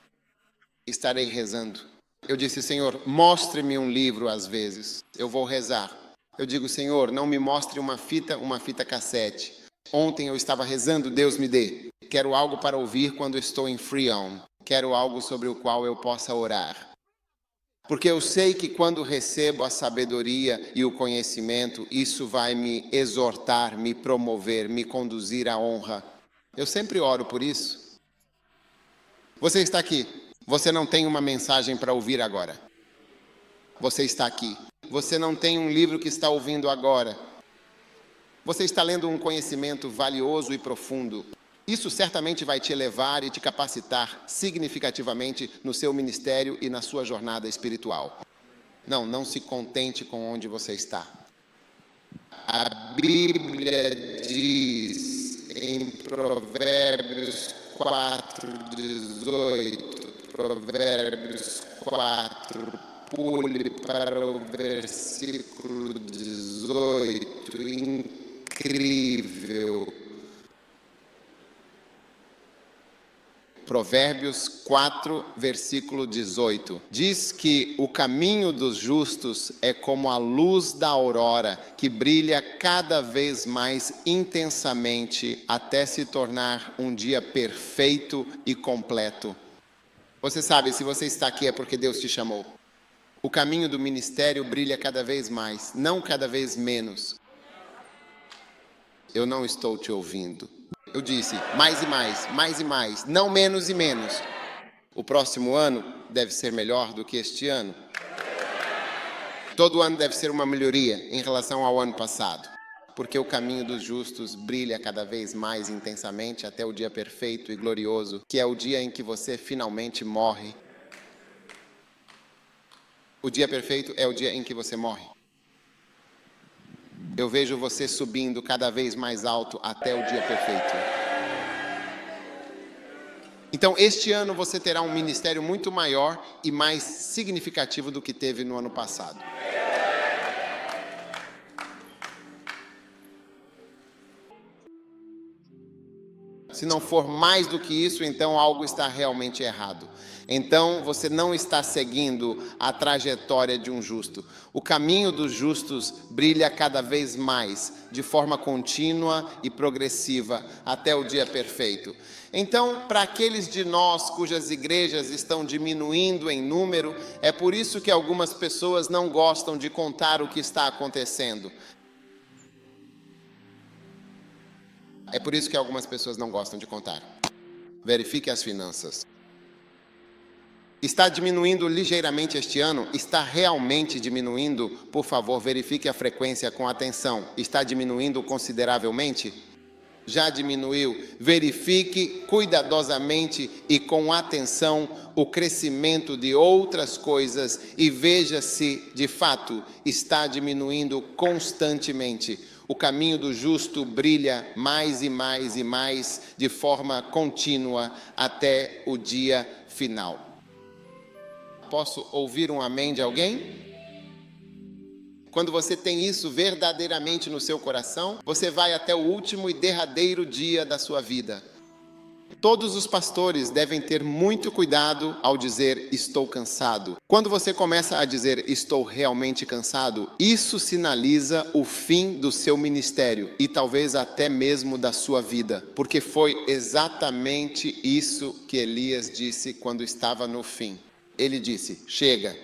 Estarei rezando. Eu disse: Senhor, mostre-me um livro às vezes. Eu vou rezar. Eu digo: Senhor, não me mostre uma fita cassete. Ontem eu estava rezando, Deus me dê. Quero algo para ouvir quando estou em Freon. Quero algo sobre o qual eu possa orar. Porque eu sei que quando recebo a sabedoria e o conhecimento, isso vai me exortar, me promover, me conduzir à honra. Eu sempre oro por isso. Você está aqui. Você não tem uma mensagem para ouvir agora. Você está aqui. Você não tem um livro que está ouvindo agora. Você está lendo um conhecimento valioso e profundo. Isso certamente vai te elevar e te capacitar significativamente no seu ministério e na sua jornada espiritual. Não se contente com onde você está. A Bíblia diz em Provérbios 4:18, Provérbios 4, pule para o versículo 18, incrível. Provérbios 4, versículo 18. Diz que o caminho dos justos é como a luz da aurora, que brilha cada vez mais intensamente até se tornar um dia perfeito e completo. Você sabe, se você está aqui é porque Deus te chamou. O caminho do ministério brilha cada vez mais, não cada vez menos. Eu não estou te ouvindo. Eu disse, mais e mais, mais e mais, não menos e menos. O próximo ano deve ser melhor do que este ano. Todo ano deve ser uma melhoria em relação ao ano passado, porque o caminho dos justos brilha cada vez mais intensamente até o dia perfeito e glorioso, que é o dia em que você finalmente morre. O dia perfeito é o dia em que você morre. Eu vejo você subindo cada vez mais alto até o dia perfeito. Então, este ano você terá um ministério muito maior e mais significativo do que teve no ano passado. Se não for mais do que isso, então algo está realmente errado. Então você não está seguindo a trajetória de um justo. O caminho dos justos brilha cada vez mais, de forma contínua e progressiva, até o dia perfeito. Então, para aqueles de nós cujas igrejas estão diminuindo em número, é por isso que algumas pessoas não gostam de contar o que está acontecendo. É por isso que algumas pessoas não gostam de contar. Verifique as finanças. Está diminuindo ligeiramente este ano? Está realmente diminuindo? Por favor, verifique a frequência com atenção. Está diminuindo consideravelmente? Já diminuiu? Verifique cuidadosamente e com atenção o crescimento de outras coisas e veja se, de fato, está diminuindo constantemente. O caminho do justo brilha mais e mais e mais de forma contínua até o dia final. Posso ouvir um amém de alguém? Quando você tem isso verdadeiramente no seu coração, você vai até o último e derradeiro dia da sua vida. Todos os pastores devem ter muito cuidado ao dizer estou cansado. Quando você começa a dizer estou realmente cansado, isso sinaliza o fim do seu ministério e talvez até mesmo da sua vida, porque foi exatamente isso que Elias disse quando estava no fim. Ele disse, chega.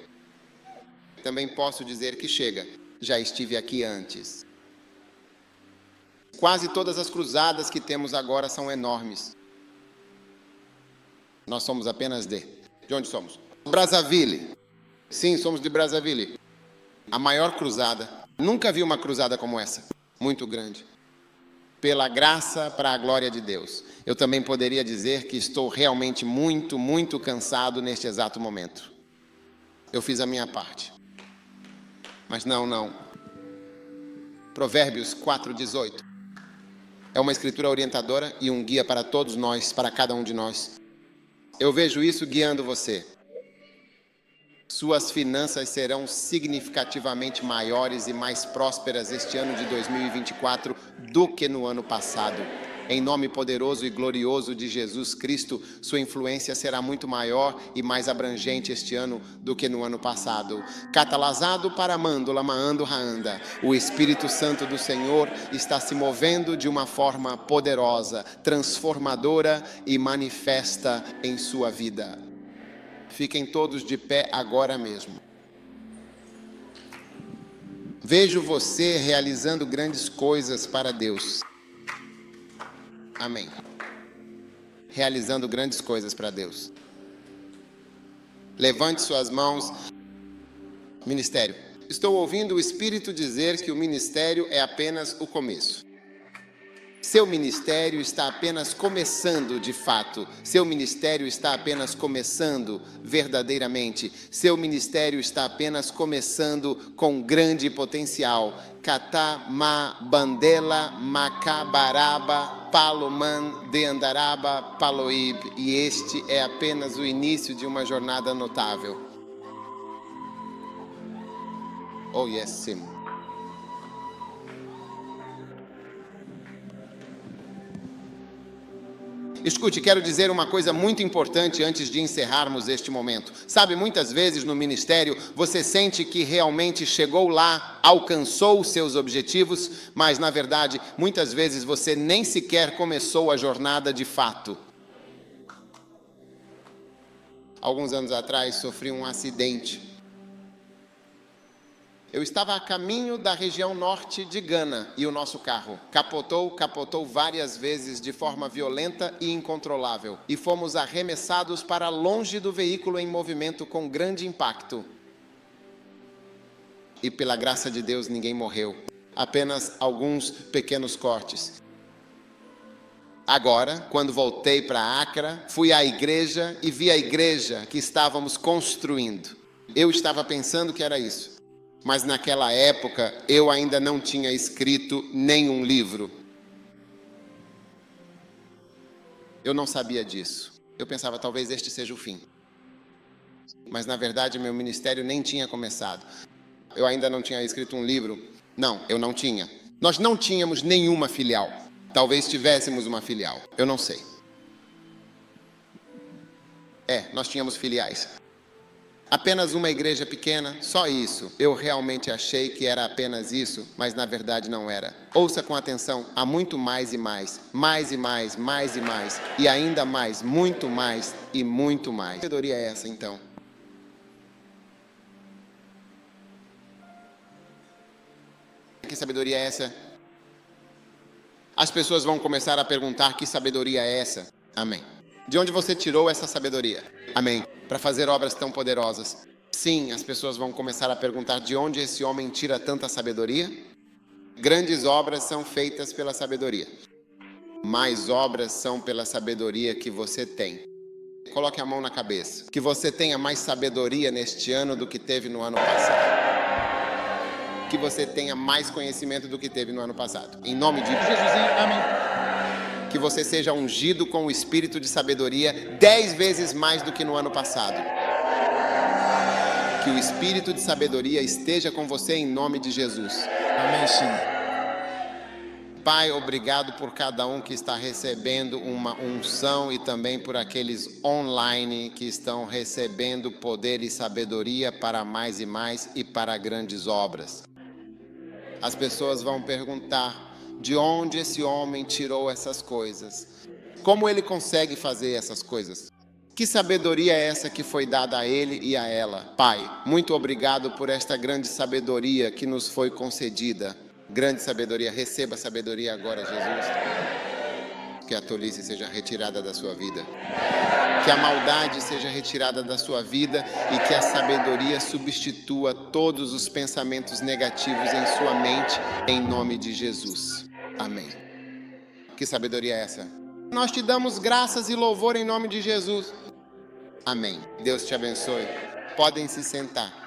Também posso dizer que chega. Já estive aqui antes. Quase todas as cruzadas que temos agora são enormes. Nós somos apenas de onde somos? Brazzaville. Sim, somos de Brazzaville. A maior cruzada. Nunca vi uma cruzada como essa. Muito grande. Pela graça, para a glória de Deus. Eu também poderia dizer que estou realmente muito, muito cansado neste exato momento. Eu fiz a minha parte. Mas não. Provérbios 4:18. É uma escritura orientadora e um guia para todos nós, para cada um de nós. Eu vejo isso guiando você. Suas finanças serão significativamente maiores e mais prósperas este ano de 2024 do que no ano passado. Em nome poderoso e glorioso de Jesus Cristo, sua influência será muito maior e mais abrangente este ano do que no ano passado. Catalazado para mândola, maando raanda. O Espírito Santo do Senhor está se movendo de uma forma poderosa, transformadora e manifesta em sua vida. Fiquem todos de pé agora mesmo. Vejo você realizando grandes coisas para Deus. Amém. realizando grandes coisas para Deus. Levante suas mãos. Ministério. Estou ouvindo o Espírito dizer que o ministério é apenas o começo. Seu ministério está apenas começando de fato. Seu ministério está apenas começando verdadeiramente. Seu ministério está apenas começando com grande potencial. Catá, ma, bandela, macabaraba, paloman, deandaraba, paloib. E este é apenas o início de uma jornada notável. Oh, yes, sim. Escute, quero dizer uma coisa muito importante antes de encerrarmos este momento. Sabe, muitas vezes no ministério você sente que realmente chegou lá, alcançou os seus objetivos, mas na verdade, muitas vezes você nem sequer começou a jornada de fato. Alguns anos atrás sofri um acidente. Eu estava a caminho da região norte de Gana e o nosso carro capotou várias vezes de forma violenta e incontrolável. E fomos arremessados para longe do veículo em movimento com grande impacto. E pela graça de Deus ninguém morreu, apenas alguns pequenos cortes. Agora, quando voltei para Accra, fui à igreja e vi a igreja que estávamos construindo. Eu estava pensando que era isso. Mas naquela época eu ainda não tinha escrito nenhum livro. Eu não sabia disso. Eu pensava, talvez este seja o fim. Mas na verdade meu ministério nem tinha começado. Eu ainda não tinha escrito um livro. Não, eu não tinha. Nós não tínhamos nenhuma filial. Talvez tivéssemos uma filial. Eu não sei. Nós tínhamos filiais. Apenas uma igreja pequena, só isso. Eu realmente achei que era apenas isso, mas na verdade não era. Ouça com atenção, há muito mais e mais, mais e mais, mais e mais, e ainda mais, muito mais e muito mais. Que sabedoria é essa então? Que sabedoria é essa? As pessoas vão começar a perguntar que sabedoria é essa? Amém. De onde você tirou essa sabedoria? Amém. Para fazer obras tão poderosas. Sim, as pessoas vão começar a perguntar de onde esse homem tira tanta sabedoria. Grandes obras são feitas pela sabedoria. Mais obras são pela sabedoria que você tem. Coloque a mão na cabeça. Que você tenha mais sabedoria neste ano do que teve no ano passado. Que você tenha mais conhecimento do que teve no ano passado. Em nome de Jesus, amém. Que você seja ungido com o espírito de sabedoria 10 vezes mais do que no ano passado. Que o espírito de sabedoria esteja com você em nome de Jesus. Amém, Senhor. Pai, obrigado por cada um que está recebendo uma unção e também por aqueles online que estão recebendo poder e sabedoria para mais e mais e para grandes obras. As pessoas vão perguntar: de onde esse homem tirou essas coisas? Como ele consegue fazer essas coisas? Que sabedoria é essa que foi dada a ele e a ela? Pai, muito obrigado por esta grande sabedoria que nos foi concedida. Grande sabedoria, receba sabedoria agora, Jesus. Que a tolice seja retirada da sua vida. Que a maldade seja retirada da sua vida e que a sabedoria substitua todos os pensamentos negativos em sua mente, em nome de Jesus. Amém. Que sabedoria é essa? Nós te damos graças e louvor em nome de Jesus. Amém. Deus te abençoe. Podem se sentar.